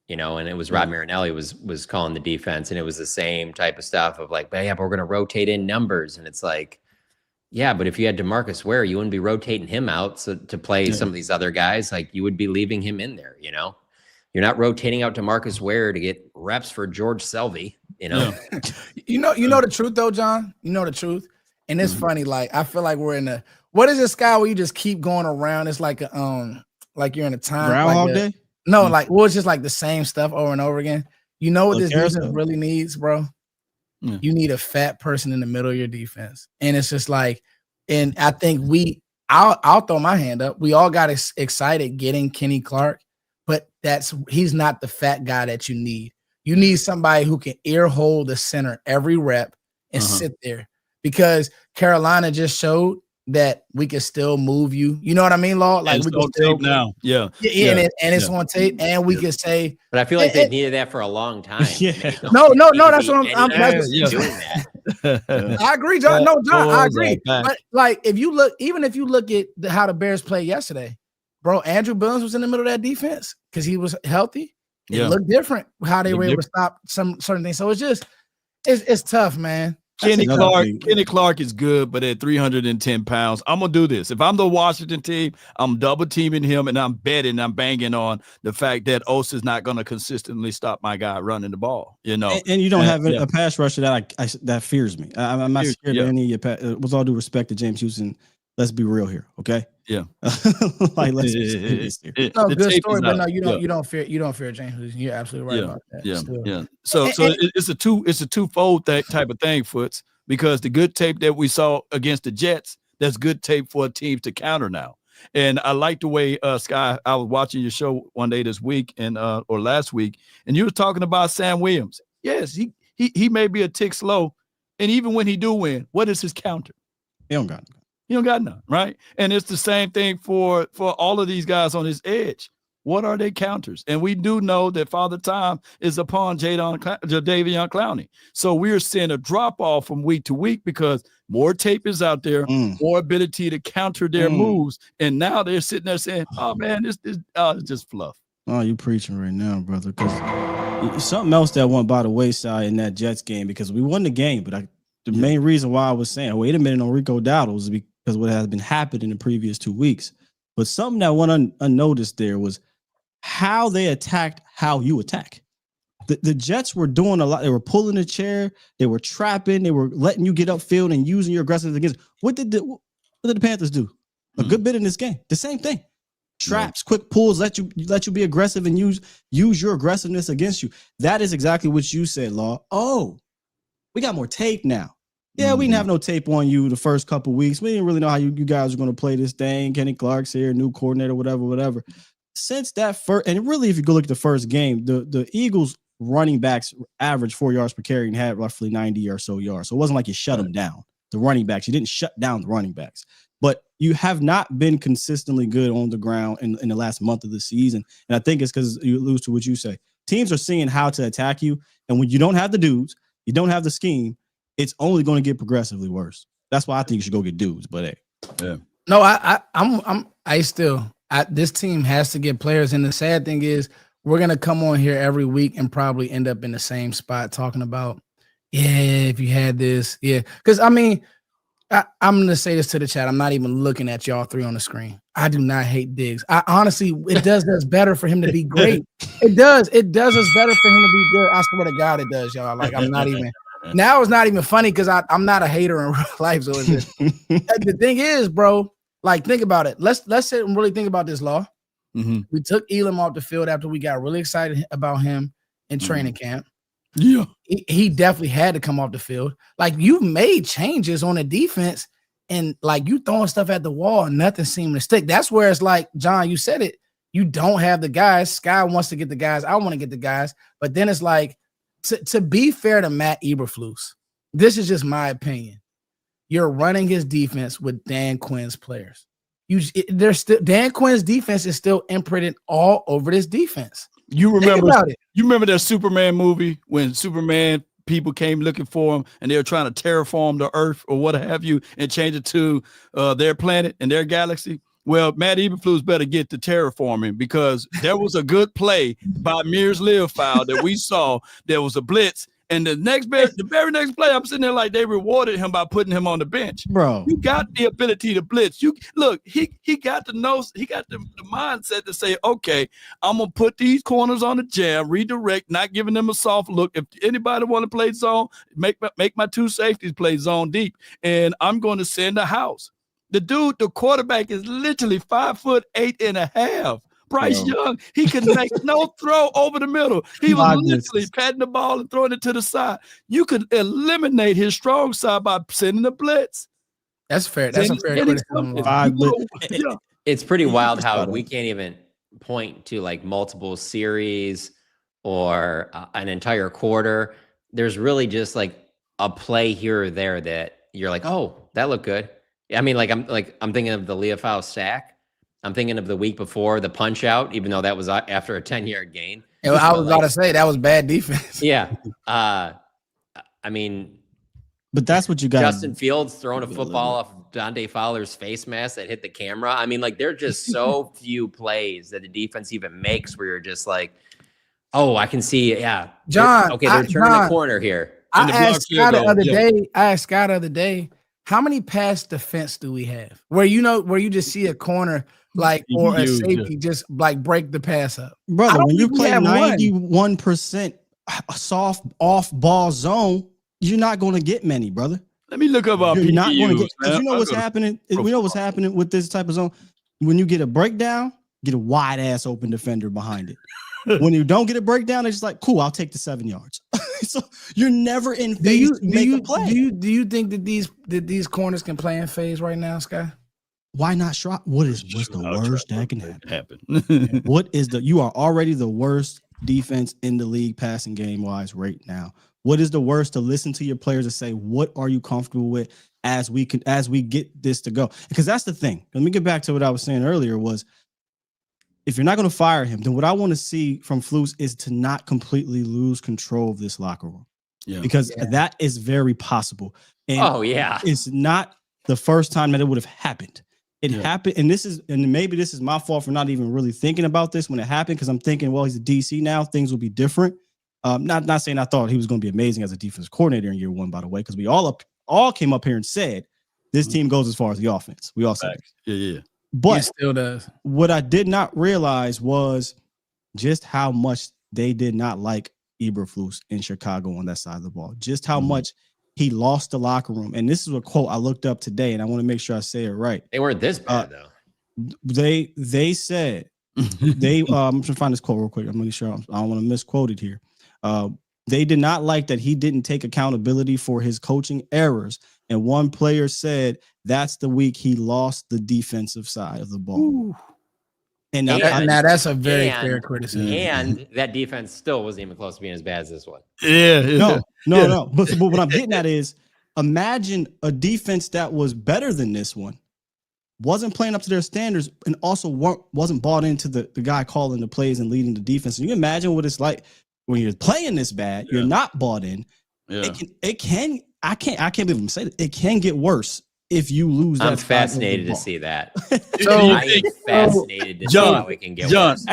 and it was Rod Marinelli was calling the defense, and it was the same type of stuff of like, but we're going to rotate in numbers, and it's like, yeah, but if you had DeMarcus Ware, you wouldn't be rotating him out to play some of these other guys. Like, you would be leaving him in there. You're not rotating out DeMarcus Ware to get reps for George Selvey. You know the truth though, John. You know the truth, and it's funny. Like, I feel like we're in what is this, Sky, where you just keep going around? It's like like you're in a time Groundhog Day. No, it's just like the same stuff over and over again. You know what this defense really needs, bro? Yeah. You need a fat person in the middle of your defense, and it's just like, and I think I'll throw my hand up. We all got excited getting Kenny Clark, but he's not the fat guy that you need. You need somebody who can ear hold the center every rep and sit there, because Carolina just showed that we can still move you. You know what I mean, Law? Like, we can still tape now. Yeah. And it's on tape, and we can say. But I feel like they needed that for a long time. Yeah. No, that's what I'm doing that. I agree, John. No, John, I agree. But like, if you look at how the Bears played yesterday, bro, Andrew Billings was in the middle of that defense because he was healthy. It looked different how they were able to stop some certain things. So it's tough, man. Kenny Clark is good, but at 310 pounds, I'm going to do this. If I'm the Washington team, I'm double teaming him, and I'm banging on the fact that Osa's not going to consistently stop my guy running the ball, And you don't have a pass rusher that fears me. I'm not scared of any of your with all due respect to James Houston. Let's be real here, okay? Yeah. Like, let's be serious here. No, good story, but no, you don't fear James Houston. You're absolutely right about that. Yeah. So it's a twofold type of thing, Foots, because the good tape that we saw against the Jets, that's good tape for teams to counter now. And I like the way Sky, I was watching your show one day this week or last week, and you were talking about Sam Williams. Yes, he may be a tick slow, and even when he do win, what is his counter? He don't got it. You don't got none, right? And it's the same thing for all of these guys on his edge. What are their counters? And we do know that Father Time is upon Jadeveon Clowney. So we're seeing a drop-off from week to week because more tape is out there, more ability to counter their moves. And now they're sitting there saying, oh, man, this is just fluff. Oh, you preaching right now, brother. Because something else that went by the wayside in that Jets game, because we won the game, but the main reason why I was saying, wait a minute, on Rico Dowdle is because what has been happening in the previous 2 weeks. But something that went unnoticed there was how they attacked how you attack. The Jets were doing a lot. They were pulling the chair. They were trapping. They were letting you get upfield and using your aggressiveness against. What did the Panthers do? A good bit in this game. The same thing. Traps, quick pulls, let you be aggressive and use your aggressiveness against you. That is exactly what you said, Law. Oh, we got more tape now. Yeah, we didn't have no tape on you the first couple of weeks. We didn't really know how you guys were going to play this thing. Kenny Clark's here, new coordinator, whatever. Since that first, and really, if you go look at the first game, the Eagles running backs averaged 4 yards per carry and had roughly 90 or so yards. So it wasn't like you shut them down. The running backs, you didn't shut down the running backs. But you have not been consistently good on the ground in the last month of the season. And I think it's because you lose to what you say. Teams are seeing how to attack you. And when you don't have the dudes, you don't have the scheme, it's only going to get progressively worse. That's why I think you should go get dudes. But hey, yeah. No, this team has to get players. And the sad thing is, we're gonna come on here every week and probably end up in the same spot talking about, if you had this, because I mean, I'm gonna say this to the chat. I'm not even looking at y'all three on the screen. I do not hate Diggs. I honestly, it does us better for him to be great. It does us better for him to be good. I swear to God, it does, y'all. Like, I'm not even. Now it's not even funny because I'm not a hater in real life. So it's just, the thing is, bro, like, think about it. Let's sit and really think about this, Law. Mm-hmm. We took Elam off the field after we got really excited about him in training camp. Yeah. He definitely had to come off the field. Like, you made changes on the defense and like you throwing stuff at the wall and nothing seemed to stick. That's where it's like, John, you said it. You don't have the guys. Sky wants to get the guys. I want to get the guys. But then it's like, to be fair to Matt Eberflus, this is just my opinion. You're running his defense with Dan Quinn's players. Dan Quinn's defense is still imprinted all over this defense. You remember that Superman movie when Superman people came looking for them and they were trying to terraform the earth or what have you and change it to their planet and their galaxy. Well, Matt Eberflus better get to terraforming, because there was a good play by Mears Leofold that we saw. There was a blitz, and the very next play, I'm sitting there like they rewarded him by putting him on the bench. Bro, You got the ability to blitz. You look, he got the nose, he got the mindset to say, okay, I'm gonna put these corners on the jam, redirect, not giving them a soft look. If anybody want to play zone, make my two safeties play zone deep, and I'm going to send a house. The quarterback is literally 5'8.5". Bryce Young, he could make no throw over the middle. He was literally patting the ball and throwing it to the side. You could eliminate his strong side by sending a blitz. That's fair. That's a fair criticism. It's pretty wild how we can't even point to like multiple series or an entire quarter. There's really just like a play here or there that you're like, oh, that looked good. I mean, I'm thinking of the Leofold sack. I'm thinking of the week before the punch out, even though that was after a 10-yard gain. I was about to say that was bad defense. Yeah. I mean, but that's what you got. Justin Fields throwing a football off Dante Fowler's face mask that hit the camera. I mean, like, there are just so few plays that the defense even makes where you're just like, oh, I can see. Yeah. John. They're turning the corner here. I asked Scott the other day, how many pass defense do we have? Where you just see a corner or a safety just like break the pass up. Brother, when you play 91% soft off ball zone, you're not going to get many, brother. Let me look up our You're PPUs, not going to get, man. you know what's happening? We know what's happening with this type of zone. When you get a breakdown, get a wide ass open defender behind it. When you don't get a breakdown, it's just like, cool, I'll take the 7 yards. So you're never in phase to make a play. Do you think that these corners can play in phase right now, Sky? Why not Stroud? What's the worst that can happen? You are already the worst defense in the league passing game wise right now. What is the worst? To listen to your players and say, what are you comfortable with as we get this to go? Because that's the thing. Let me get back to what I was saying earlier was, if you're not going to fire him, then what I want to see from Flus is to not completely lose control of this locker room. Yeah. Because that is very possible. And it's not the first time that it would have happened. It happened, and maybe this is my fault for not even really thinking about this when it happened, because I'm thinking, well, he's a DC now, things will be different. Not saying I thought he was going to be amazing as a defensive coordinator in year one, by the way, because we all came up here and said this team goes as far as the offense. We all said that. Yeah. But it still does. What I did not realize was just how much they did not like Eberflus in Chicago on that side of the ball. Just how much he lost the locker room. And this is a quote I looked up today, and I want to make sure I say it right. They weren't this bad though. They said I'm trying to find this quote real quick. I'm making sure I don't want to misquote it here. They did not like that he didn't take accountability for his coaching errors. And one player said that's the week he lost the defensive side of the ball. Ooh. And now that's a very fair criticism. And that defense still wasn't even close to being as bad as this one. No. But what I'm getting at is, imagine a defense that was better than this one, wasn't playing up to their standards, and also wasn't bought into the guy calling the plays and leading the defense. And you imagine what it's like when you're playing this bad, you're not bought in. Yeah. I can't believe I'm saying it. It can get worse if you lose. I'm fascinated to see that. I am fascinated to see how it can get worse.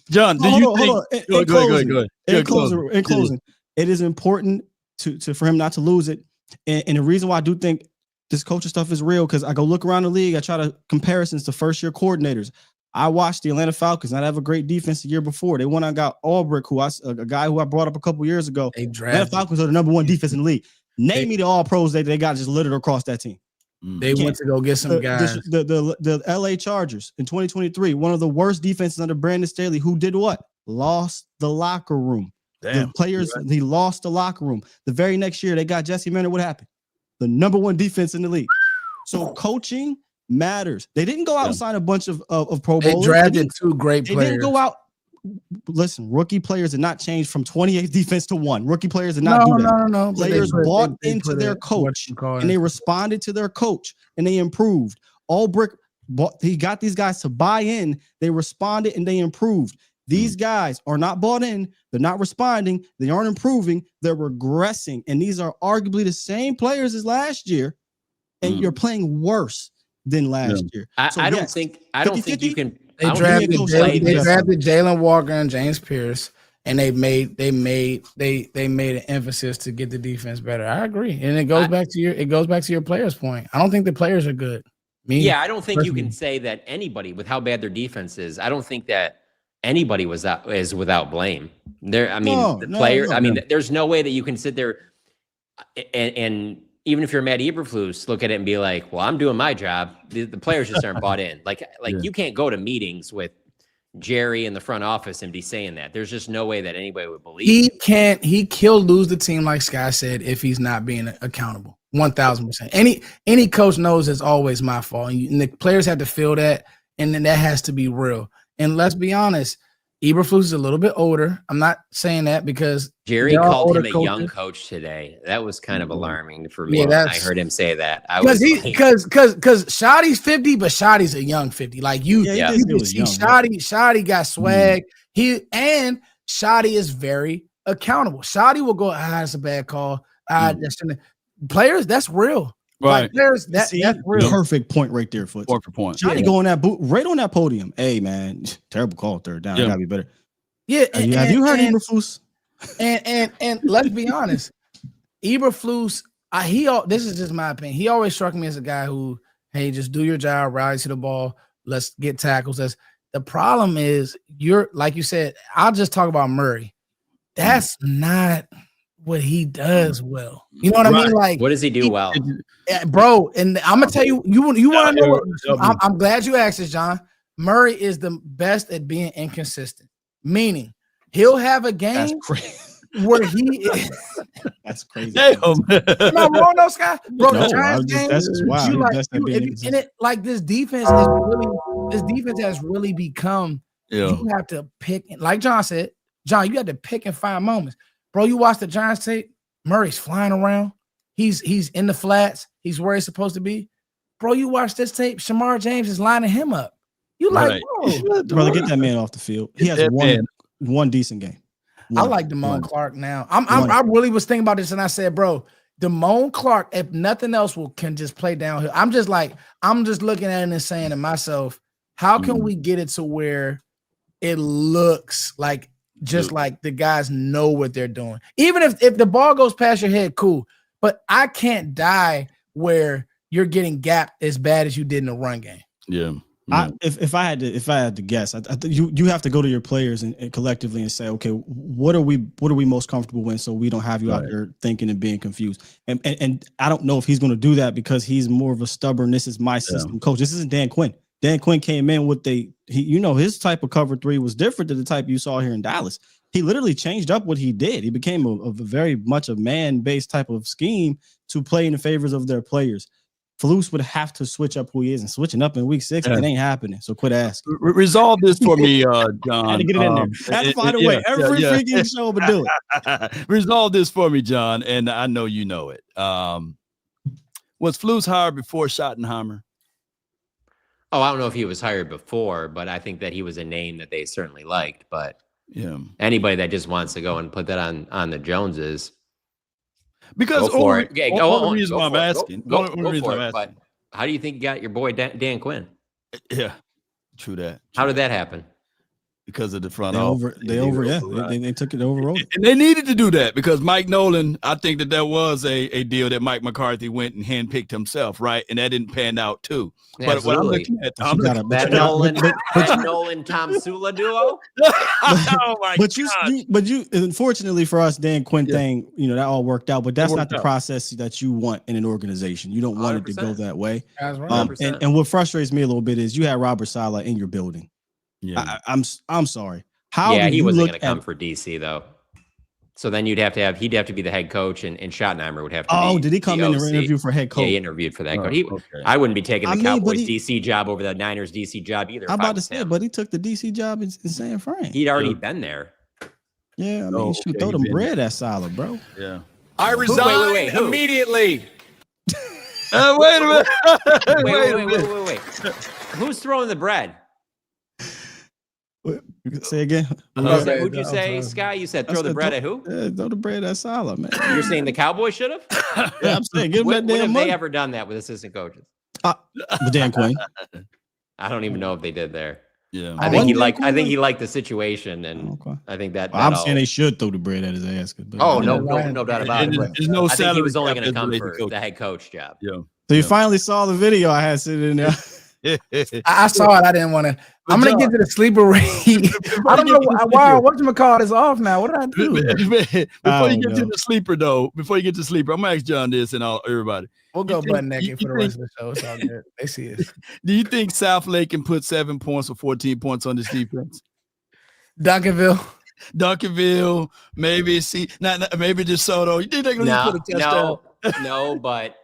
John, do you think? Go ahead. In closing, it is important for him not to lose it. And the reason why I do think this coaching stuff is real, because I go look around the league, I try to comparisons to first year coordinators. I watched the Atlanta Falcons not have a great defense the year before. They went and got Albrick, a guy who I brought up a couple years ago. Atlanta Falcons are the number one defense in the league. Name me the all pros they got just littered across that team. They went to go get some guys. The LA Chargers in 2023, one of the worst defenses under Brandon Staley, who did what? Lost the locker room. Damn. The players, he lost the locker room. The very next year, they got Jesse Manor. What happened? The number one defense in the league. So coaching matters. They didn't go out and sign a bunch of Pro Bowlers. They drafted two great players. They didn't go out. Listen, rookie players did not change from 28th defense to 1. Rookie players did not do that. No. Players bought into their coach, and they responded to their coach, and they improved. He got these guys to buy in. They responded and they improved. These guys are not bought in. They're not responding. They aren't improving. They're regressing. And these are arguably the same players as last year. And you're playing worse than last year. I don't think you can. They drafted Jalen Walker and James Pierce, and they made an emphasis to get the defense better. I agree, and it goes back to your players' point. I don't think the players are good. I don't think you can say that anybody, with how bad their defense is, I don't think that anybody is without blame. There's no way that you can sit there and even if you're Matt Eberflus, look at it and be like, well, I'm doing my job. The players just aren't bought in. You can't go to meetings with Jerry in the front office and be saying that. There's just no way that anybody would believe He'll lose the team, like Sky said, if he's not being accountable. 1,000%. Any coach knows it's always my fault. And the players have to feel that, and then that has to be real. And let's be honest, Eberflus is a little bit older. I'm not saying that because Jerry called him a young coach today. That was kind of alarming for me. When I heard him say that. Because Shoddy's 50, but Shoddy's a young 50. Like you can see Shoddy got swag. Shoddy is very accountable. Shoddy will go, that's a bad call. Players, that's real. Right. Like, players, that's real. Perfect point right there, Foot. Point for point. Shoddy going that boot right on that podium. Hey man, terrible call, third down. Gotta be better. Yeah. Have you heard Eberflus? And let's be honest, Eberflus, this is just my opinion. He always struck me as a guy who, hey, just do your job, rise to the ball, let's get tackles. The problem is, like you said, I'll just talk about Murray. That's not what he does well. You know what I mean? Like, what does he do well? Bro, and I'm gonna tell you, you want to know what, I'm glad you asked this, John. Murray is the best at being inconsistent, meaning he'll have a game where he is. That's crazy. Am I wrong, though, Sky? Bro, no, the Giants game, that's just wild. This defense has really become. You have to pick, like John said, you have to pick and find moments. Bro, you watch the Giants tape, Murray's flying around. He's in the flats. He's where he's supposed to be. Bro, you watch this tape, Shamar James is lining him up. You like, brother, get that man off the field. He has one decent game. I like Damone Clark now. I really was thinking about this, and I said, bro, Damone Clark, if nothing else, can just play downhill. I'm just looking at it and saying to myself, how can we get it to where it looks like just like the guys know what they're doing? Even if the ball goes past your head, cool. But I can't die where you're getting gapped as bad as you did in the run game. Yeah. If I had to guess, I think you have to go to your players and collectively and say, okay, what are we most comfortable with, so we don't have you out there thinking and being confused. And I don't know if he's going to do that because he's more of a stubborn, this is my system coach. This isn't Dan Quinn. Dan Quinn came in with his type of cover three was different than the type you saw here in Dallas. He literally changed up what he did. He became a very much a man-based type of scheme to play in the favors of their players. Flus would have to switch up who he is, and switching up in week 6, it ain't happening. So quit asking. Resolve this for me, John. I had to get it in there. I had to find a way. Every freaking show would do it. Resolve this for me, John, and I know you know it. Was Flus hired before Schottenheimer? Oh, I don't know if he was hired before, but I think that he was a name that they certainly liked. But anybody that just wants to go and put that on the Joneses, because only reason why I'm asking. But how do you think you got your boy Dan Quinn? Yeah, true that. How did that happen? Because of the front office. They took it over. And they needed to do that because Mike Nolan, I think that was a deal that Mike McCarthy went and handpicked himself, right? And that didn't pan out too. But what I'm looking at, that Nolan Tom Sula duo. Oh my God! But you, unfortunately for us, Dan Quinn thing, that all worked out. But that's not the process that you want in an organization. You don't want it to go that way. And what frustrates me a little bit is you had Robert Saleh in your building. Yeah, I'm sorry. He wasn't going to come for DC though. So then he'd have to be the head coach, and Schottenheimer would have to. Oh, did he come in and interview for head coach? Yeah, he interviewed for that coach. I wouldn't be taking the Cowboys DC job over the Niners DC job either. I'm about to say, but he took the DC job in San Fran. He'd already been there. Yeah, I mean, shoot, throw them bread at Saleh, bro. Yeah, I resign immediately. Wait a minute. Wait. Who's throwing the bread? You can say again. Who'd you say, Sky? You said throw the bread at who? Throw the bread at Salah, man. You're saying the Cowboys should have? Yeah, I'm saying give them that When damn have money. they ever done that with assistant coaches? With Dan Quinn. I don't even know if they did there. Yeah, I think he liked the situation, and I think that. I'm saying they should throw the bread at his ass. No doubt about it. There's no I think he was only salary going to cap come as for coach. the head coach job. Yeah. So you finally saw the video I had sitting in there. I saw it. I didn't want to. I'm gonna get to the sleeper rate. I don't know why. Whatchamacallit is off now. What did I do? Before you get to the sleeper, though, I'm gonna ask John this and everybody. We'll go butt naked for the rest of the show. It's all good. They see us. Do you think South Lake can put 7 points or 14 points on this defense? Duncanville, maybe maybe DeSoto. You think they can put a touchdown? No, but.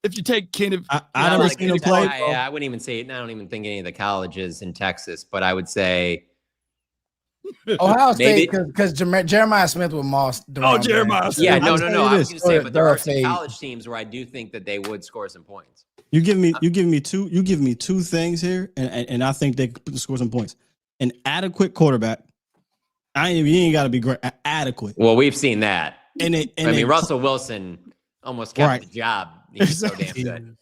If you take Kenneth, I never seen him play. I wouldn't even say it. I don't even think any of the colleges in Texas, but I would say Ohio State, because Jeremiah Smith with Moss. Jeremiah. Yeah, no. I was going to say, but there are some college teams where I do think that they would score some points. You give me two things here, and I think they could score some points. An adequate quarterback. You ain't got to be great. Adequate. Well, we've seen that. And Russell Wilson almost kept the job. He's so damn good.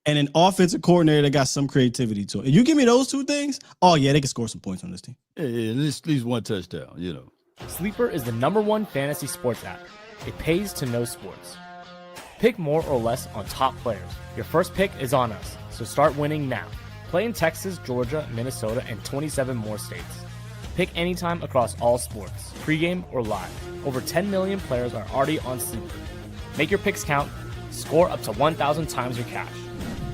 And an offensive coordinator that got some creativity to it. And you give me those two things, they can score some points on this team. Yeah, at least one touchdown, Sleeper is the #1 fantasy sports app. It pays to know sports. Pick more or less on top players. Your first pick is on us, so start winning now. Play in Texas, Georgia, Minnesota, and 27 more states. Pick anytime across all sports, pregame or live. Over 10 million players are already on Sleeper. Make your picks count. Score up to 1,000 times your cash.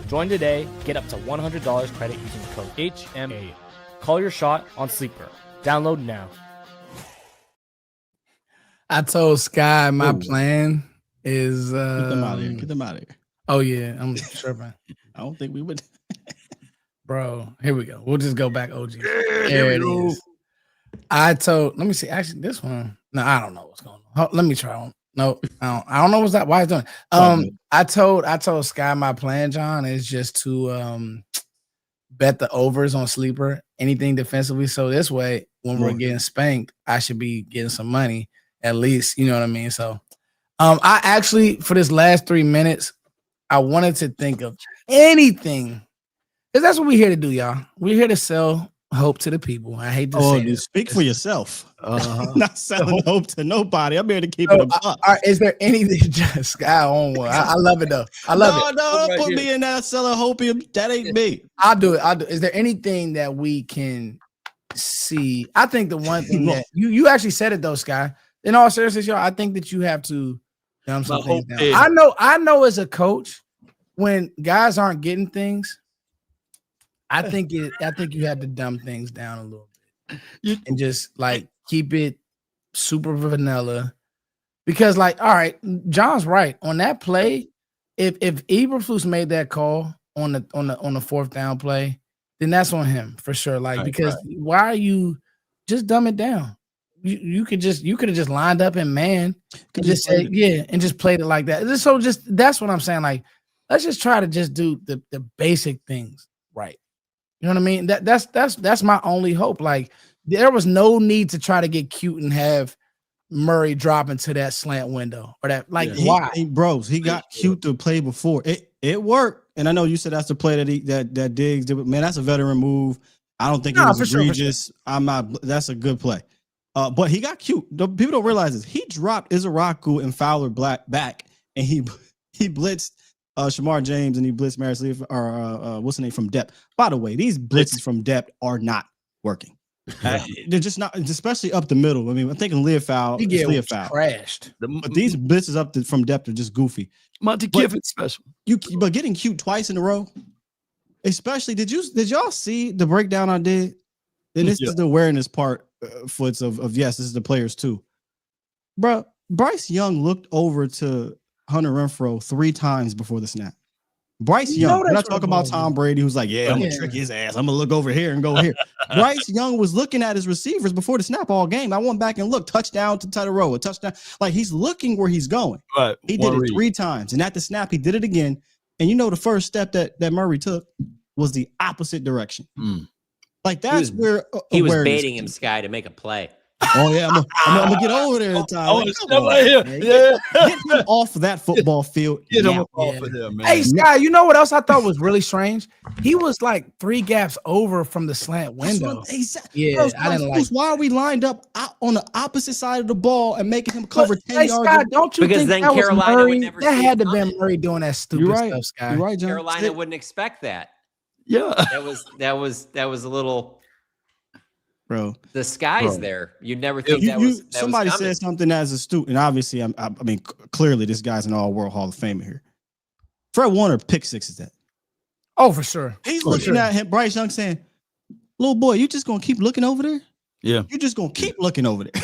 Join today. Get up to $100 credit using the code HMA. Call your shot on Sleeper. Download now. I told Sky my plan is get them out of here. Get them out of here. Oh yeah, I'm sure, man. I don't think we would. Bro, here we go. We'll just go back OG. There it is. Let me see. Actually, this one. No, I don't know what's going on. Let me try one. No, I don't know what's that. Why it's doing. I told Sky my plan, John, is just to bet the overs on Sleeper, anything defensively. So this way, when we're getting spanked, I should be getting some money at least. You know what I mean? So, I actually for this last 3 minutes, I wanted to think of anything because that's what we're here to do, y'all. We're here to sell hope to the people. I hate to say it. Speak for yourself. Not selling hope to nobody. I'm here to keep it up. Is there anything just Sky on one? I love it though. I love it. No, don't put me in that selling hopium. That ain't me. I'll do it. Is there anything that we can see? I think the one thing that you actually said it though, Sky. In all seriousness, y'all, I think that you have to dumb some things down. I know as a coach, when guys aren't getting things, I think you have to dumb things down a little bit and just like keep it super vanilla. Because all right, John's right on that play. If Eberflus made that call on the fourth down play, then that's on him for sure. Why are you just dumb it down? You could have just lined up and and just say and just played it like that. So that's what I'm saying. Like, let's just try to just do the basic things right. You know what I mean? That's my only hope. Like, there was no need to try to get cute and have Murray drop into that slant window or that. Like, why? He got cute to play before. It worked. And I know you said that's the play that Diggs did. Man, that's a veteran move. I don't think it was egregious. Sure. That's a good play. But he got cute. People don't realize this. He dropped Izaraku and Fowler back, and he blitzed Shamar James and he blitzed Maris Lee what's the name from depth. By the way, these blitzes from depth are not working. They're just not, especially up the middle. I mean, I'm thinking Leofow crashed. But these blitzes from depth are just goofy. Monty Kiffin special. But getting cute twice in a row, especially did y'all see the breakdown I did? And this is the awareness part, Foots of yes, this is the players too. Bro, Bryce Young looked over to Hunter Renfrow 3 times before the snap. Bryce Young, we're not talking about Tom Brady, who's like, I'm going to trick his ass. I'm going to look over here and go here. Bryce Young was looking at his receivers before the snap all game. I went back and looked, touchdown to Tedero, a touchdown. Like, he's looking where he's going. Right. He did it 3 times. And at the snap, he did it again. And the first step that Murray took was the opposite direction. Like that's where he was baiting him, Sky, to make a play. Oh yeah, I'm gonna get over there in time. Like, get him off that football field. Get him off of there, man. Hey, Sky, you know what else I thought was really strange? He was like 3 gaps over from the slant window. Yeah, I didn't like. Why are we lined up on the opposite side of the ball and making him cover 10 yards? Sky, don't you because think then that Carolina was would never that had to have been Murray doing that stupid stuff, Sky? You're right, John. Carolina wouldn't expect that. Yeah, that was a little. Bro, the sky's there. You'd never think that somebody was said something as a student. Obviously, I mean, clearly this guy's an all-world Hall of Famer here. Fred Warner pick six is that? Oh, for sure. He's looking at him, Bryce Young, saying, "Little boy, you just gonna keep looking over there? Yeah, you just gonna keep looking over there."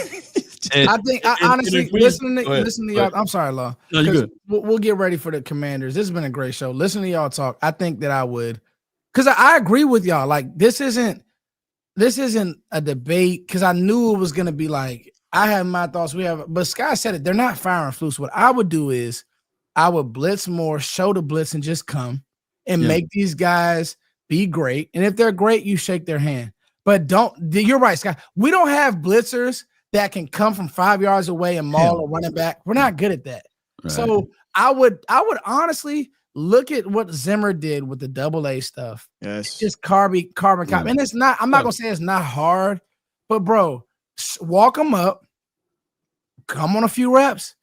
I think honestly, listen to y'all. I'm sorry, Law. No, you're good. We'll get ready for the Commanders. This has been a great show. Listen to y'all talk. I think that I would, because I agree with y'all. Like this isn't a debate, because I knew it was going to be like, I have my thoughts. But Sky said it. They're not firing flukes. What I would do is I would blitz more, show the blitz, and just come and make these guys be great. And if they're great, you shake their hand. But you're right, Sky. We don't have blitzers that can come from 5 yards away and maul a running back. We're not good at that. Right. So I would honestly look at what Zimmer did with the AA stuff. Yes. Just carbon copy. And it's not, I'm not going to say it's not hard, but bro, walk them up, come on a few reps,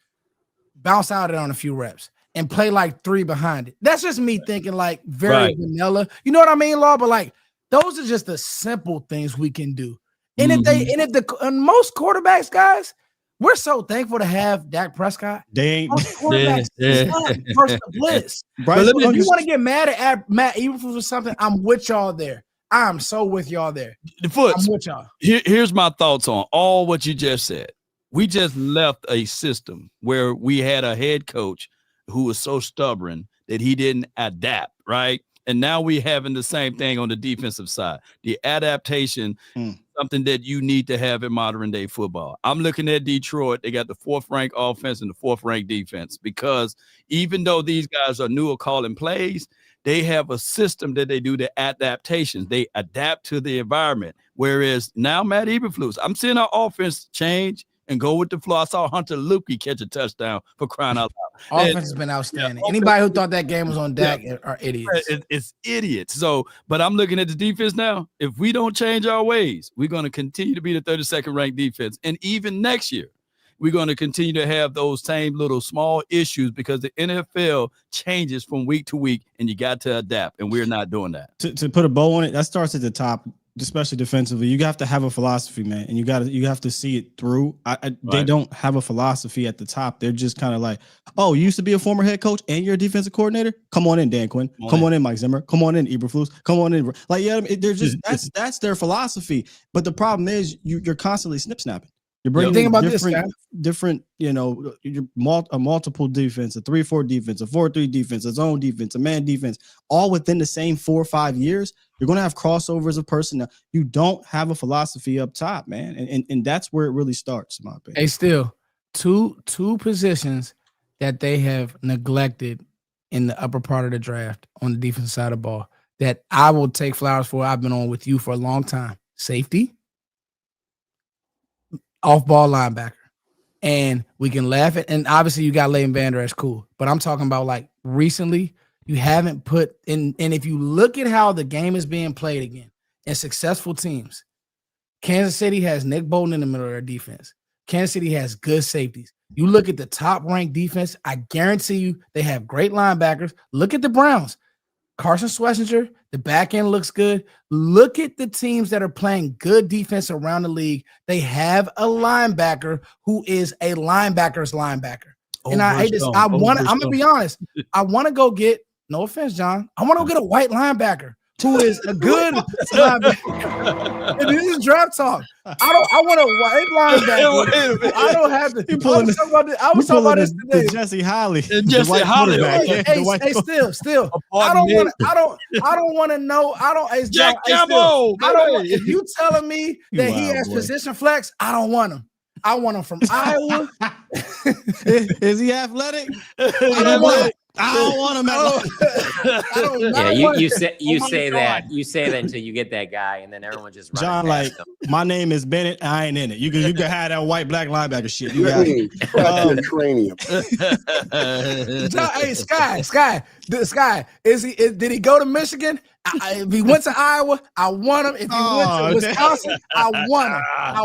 bounce out on a few reps, and play like 3 behind it. That's just me thinking like very vanilla. You know what I mean, Law? But like, those are just the simple things we can do. And and most quarterbacks, guys, we're so thankful to have Dak Prescott. They ain't first the blitz. But if you want to get mad at Matt Eberflus or something, I'm with y'all there. I'm so with y'all there. I'm with y'all. Here's my thoughts on all what you just said. We just left a system where we had a head coach who was so stubborn that he didn't adapt, right? And now we're having the same thing on the defensive side. The adaptation, something that you need to have in modern day football. I'm looking at Detroit. They got the 4th ranked offense and the 4th ranked defense, because even though these guys are new at calling plays, they have a system that they do the adaptations. They adapt to the environment. Whereas now Matt Eberflus, I'm seeing our offense change and go with the flow. I saw Hunter Luepke catch a touchdown, for crying out loud. Offense has been outstanding. Anybody who thought that game was on Dak are idiots. It's idiots. So, but I'm looking at the defense now. If we don't change our ways, we're going to continue to be the 32nd ranked defense. And even next year, we're going to continue to have those same little small issues, because the NFL changes from week to week and you got to adapt. And we're not doing that. To put a bow on it, that starts at the top, especially defensively. You have to have a philosophy, man, and you have to see it through. They don't have a philosophy at the top. They're just kind of like, oh, you used to be a former head coach and you're a defensive coordinator. Come on in, Dan Quinn. Come on in, Mike Zimmer. Come on in, Eberflus. Come on in. Like, yeah, they're just that's their philosophy. But the problem is you're constantly snip snapping. You're bringing different, multiple defense, a 3-4 defense, a 4-3 defense, a zone defense, a man defense, all within the same 4 or 5 years. You're going to have crossovers of personnel. You don't have a philosophy up top, man. And that's where it really starts, in my opinion. Hey, still, two positions that they have neglected in the upper part of the draft on the defensive side of the ball that I will take flowers for. I've been on with you for a long time. Safety, off-ball linebacker. And we can laugh at, and obviously you got Leighton Vander Esch, cool. But I'm talking about like recently, you haven't put in, and if you look at how the game is being played again in successful teams, Kansas City has Nick Bolton in the middle of their defense. Kansas City has good safeties. You look at the top-ranked defense, I guarantee you they have great linebackers. Look at the Browns. Carson Schlesinger, the back end looks good. Look at the teams that are playing good defense around the league. They have a linebacker who is a linebacker's linebacker. And I hate this. I'm going to be honest. I want to go get, no offense, John, I want to go get a white linebacker who is a good linebacker. And this is draft talk. I want a white linebacker. I don't have to. I was talking about this today. Jesse Holly. Jesse Holly. Hey, still. I don't want to know. Jack Campbell. If you telling me that he has position flex, I don't want him. I want him from Iowa. Is he athletic? I I don't want him at You say that until you get that guy, and then everyone just John like him. My name is Bennett. I ain't in it. You can have that white black linebacker shit. You got your cranium. John, hey, Sky. Did he go to Michigan? If he went to Iowa, I want him. If he went to Wisconsin, I want him. I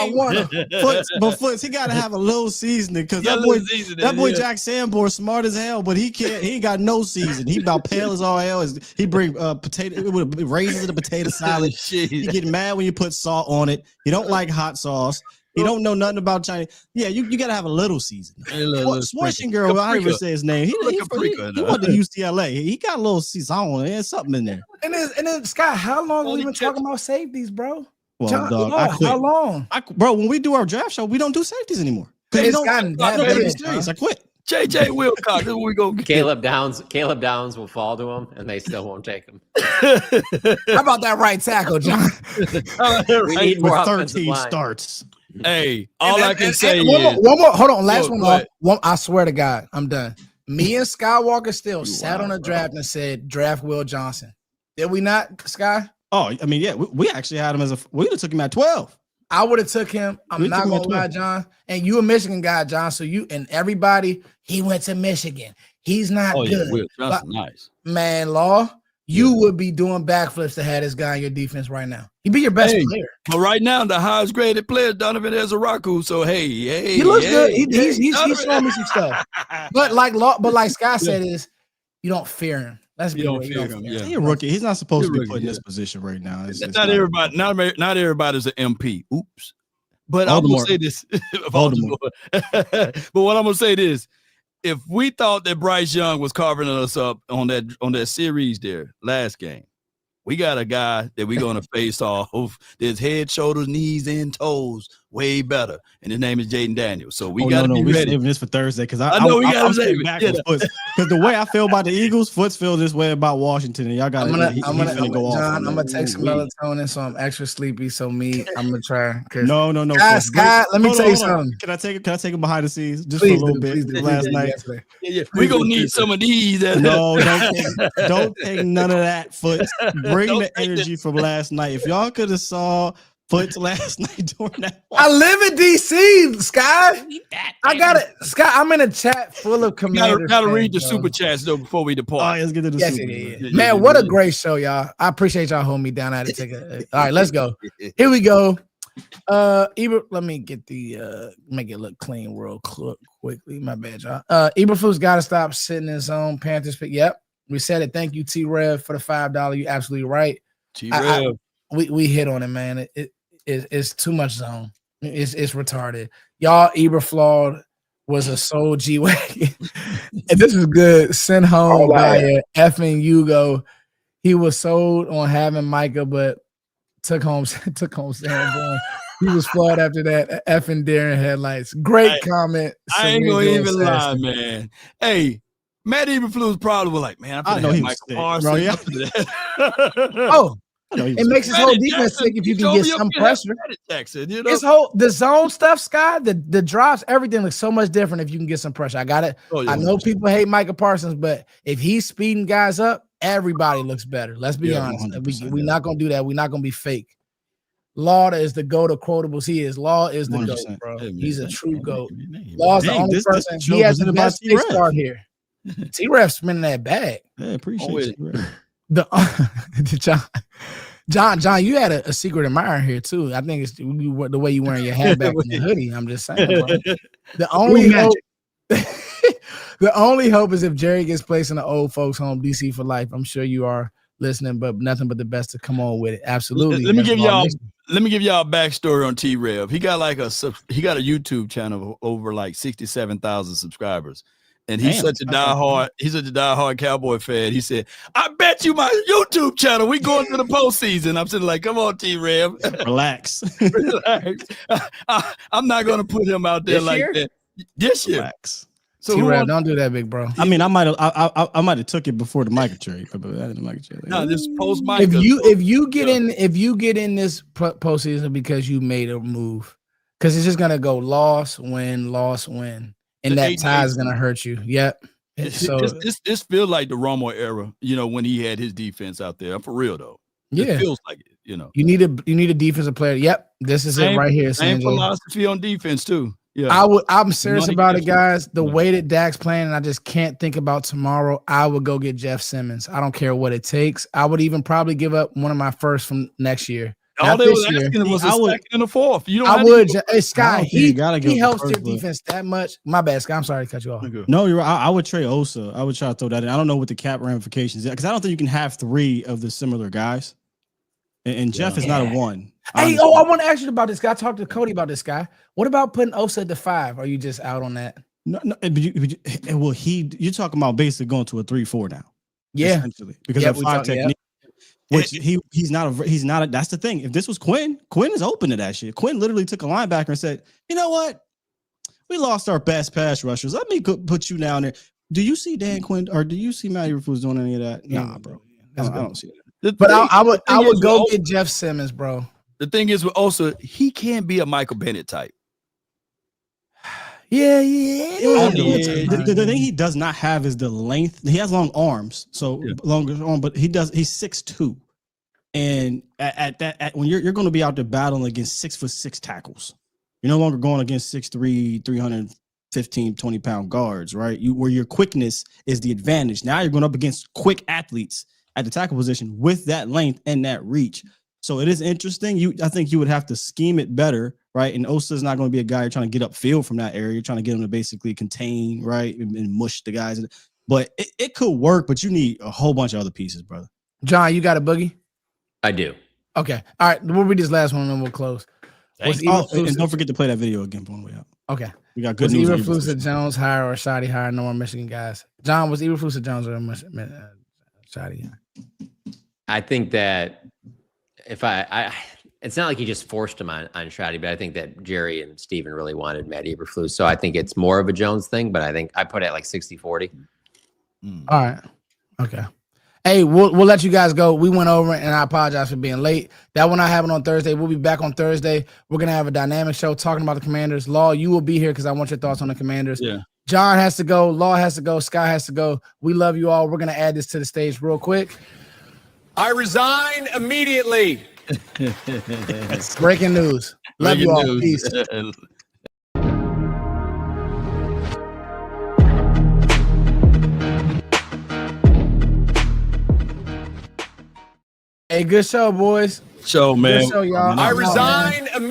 want him. Foots, he got to have a little seasoning because that boy Jack Sanborn smart as hell, but he ain't got no season. He about pale as all hell. He bring raisins in the potato salad. He get mad when you put salt on it. He don't like hot sauce. You don't know nothing about China. Yeah, you got to have a little season. Schwarzenegger, I don't even say his name. He went to UCLA. He got a little season. There's something in there. And then Scott, how long have we been talking about safeties, bro? Well, John, dog, how long? Bro, when we do our draft show, we don't do safeties anymore. It's gotten that bad. I quit. JJ Wilcox, this is what we go get. Caleb Downs will fall to him, and they still won't take him. How about that right tackle, John? We need more 13 starts. Hey, all I can say is one more. Hold on, last one. I swear to God, I'm done. Me and Skywalker Steele sat on a draft and said draft Will Johnson. Did we not, Sky? Oh, I mean, yeah, we actually had him we would have took him at 12. I would have took him. I'm not gonna lie, John. And you a Michigan guy, John. So you and everybody, he went to Michigan. He's not good. Yeah, Will Johnson, nice. Man, Law, you would be doing backflips to have this guy in your defense right now. He'd be your best player. But right now, the highest graded player is Donovan Ezeraku. So he looks good. He's showing me some stuff. But like Scott said, is you don't fear him. Let's be real. He's a rookie. He's not supposed to be put in this position right now. Not everybody's an MP. Oops. But I'm gonna say this. But what I'm gonna say this. If we thought that Bryce Young was carving us up on that series there last game, we got a guy that we're gonna face off. There's head, shoulders, knees, and toes way better, and his name is Jaden Daniels. So we gotta be ready. Saving this for Thursday because I know we gotta save it. Because the way I feel about the Eagles, Foots feel this way about Washington, and y'all got. I'm gonna go off. John, I'm gonna take some melatonin, so I'm extra sleepy. So I'm gonna try. No. Scott, let me tell you something. Can I take him behind the scenes just for a little bit? Last night. Yeah. We gonna need some of these. No, don't take none of that, Foots. Bring the energy from last night. If y'all could have saw Foots last night during that. I live in DC, Sky. I got it, Scott. I'm in a chat full of commanders. Gotta read the super chats though before we depart. Oh, let's get to the super. Man, what a great show, y'all. I appreciate y'all holding me down. I had to take all right, let's go. Here we go. Let me get make it look clean real quickly. My bad, y'all. Eberflus got to stop sitting in his own Panthers pick. Yep, we said it. Thank you, T-Rev, for the $5. You're absolutely right. T-Rev. We hit on it, man. It's too much zone. It's retarded. Y'all, Eberflus was a soul G-Wagon. And this is good. Sent home by effing Hugo. He was sold on having Micah, but took home Sanborn. He was flawed after that. Effing Darren headlights. Great comment. I ain't gonna even lie, man. Hey, Matt Eberflus probably was like, man, I know he was sick, bro. Yeah. It makes his whole defense sick if you can get some pressure. Jackson, the zone stuff, Scott, the drops, everything looks so much different if you can get some pressure. I got it. I know people hate Micah Parsons, but if he's speeding guys up, everybody looks better. Let's be honest. We're not gonna do that. We're not gonna be fake. Law is the GOAT of quotables. He is. Law is the GOAT, bro. He's a true GOAT. Law's the only person. He has the best face card here. T-Ref spinning that bag. Yeah, appreciate it. John, you had a secret admirer here too. I think it's the way you wearing your hat back in the hoodie. I'm just saying, bro. The only hope is if Jerry gets placed in the old folks home, DC for life. I'm sure you are listening, but nothing but the best to come on with it. Absolutely. Let me give y'all a backstory on T-Rev. He got a YouTube channel of over like 67,000 subscribers. And he's such a diehard Cowboy fan. He said, I bet you my YouTube channel, we going to the postseason. I'm sitting like, come on, T-Rev. Relax. Relax. I'm not going to put him out there that. This year. Relax. So T-Rev, don't do that, big bro. I mean, I might have took it before the Micah trade. No, this post Micah. If you get in this postseason because you made a move, because it's just gonna go loss, win, and that tie is gonna hurt you. Yep. So This feels like the Romo era, when he had his defense out there. For real though. yeah, it feels like it. You need a defensive player. Yep, this is it right here. Same Sanjay. philosophy on defense too. Yeah, I'm serious about it, guys. The Yeah. way that Dak's playing, and I just can't think about tomorrow. I would go get Jeff Simmons. I don't care what it takes. I would even probably give up one of my first from next year. All they was asking was a second and a fourth. You don't. I would. Hey, Sky, he gotta helps first, your defense that much. My bad, Sky. I'm sorry to cut you off. No, you're right. I would trade Osa. I would try to throw that in. I don't know what the cap ramifications because I don't think you can have 3 of the similar guys. And Jeff is not a 1. Hey, I want to ask you about this guy. I talked to Cody about this guy. What about putting Osa at the 5? Are you just out on that? No, you're talking about basically going to a 3-4 now. Yeah, essentially, because of 5 technique. Which he's not. That's the thing. If this was Quinn is open to that shit. Quinn literally took a linebacker and said, "You know what? We lost our best pass rushers. Let me put you down there." Do you see Dan Quinn or do you see Matty Eberflus doing any of that? Nah, bro. I don't see that. But I would go get Jeff Simmons, bro. The thing is with Osa, he can't be a Michael Bennett type. Yeah. The thing he does not have is the length. He has long arms, so longer arm, but he's 6'2", and when you're going to be out there battling against 6'6" tackles, you're no longer going against 6'3", 315, 20-pound guards, right? Where your quickness is the advantage. Now you're going up against quick athletes at the tackle position with that length and that reach. So it is interesting. I think you would have to scheme it better, right? And Osa is not going to be a guy you're trying to get upfield from that area. You're trying to get him to basically contain, right, and mush the guys. But it could work, but you need a whole bunch of other pieces, brother. John, you got a boogie? I do. Okay. All right. We'll read this last one and then we'll close. And don't forget to play that video again on the way out. Okay. We got good news. Was Eberflus Jones higher or Shoddy higher? No more Michigan guys. John, was Eberflus Jones or Shoddy? I think that if it's not like he just forced him on Shoddy, but I think that Jerry and Steven really wanted Matt Eberflus. So I think it's more of a Jones thing, but I think I put it at like 60-40. All right. Okay. Hey, we'll let you guys go. We went over it, and I apologize for being late. That will not happen on Thursday. We'll be back on Thursday. We're going to have a dynamic show talking about the Commanders. Law, you will be here because I want your thoughts on the Commanders. Yeah. John has to go. Law has to go. Sky has to go. We love you all. We're going to add this to the stage real quick. I resign immediately. Breaking news. Love you all. Peace. Hey, good show, boys. Show, man. Good show, y'all. I resign immediately.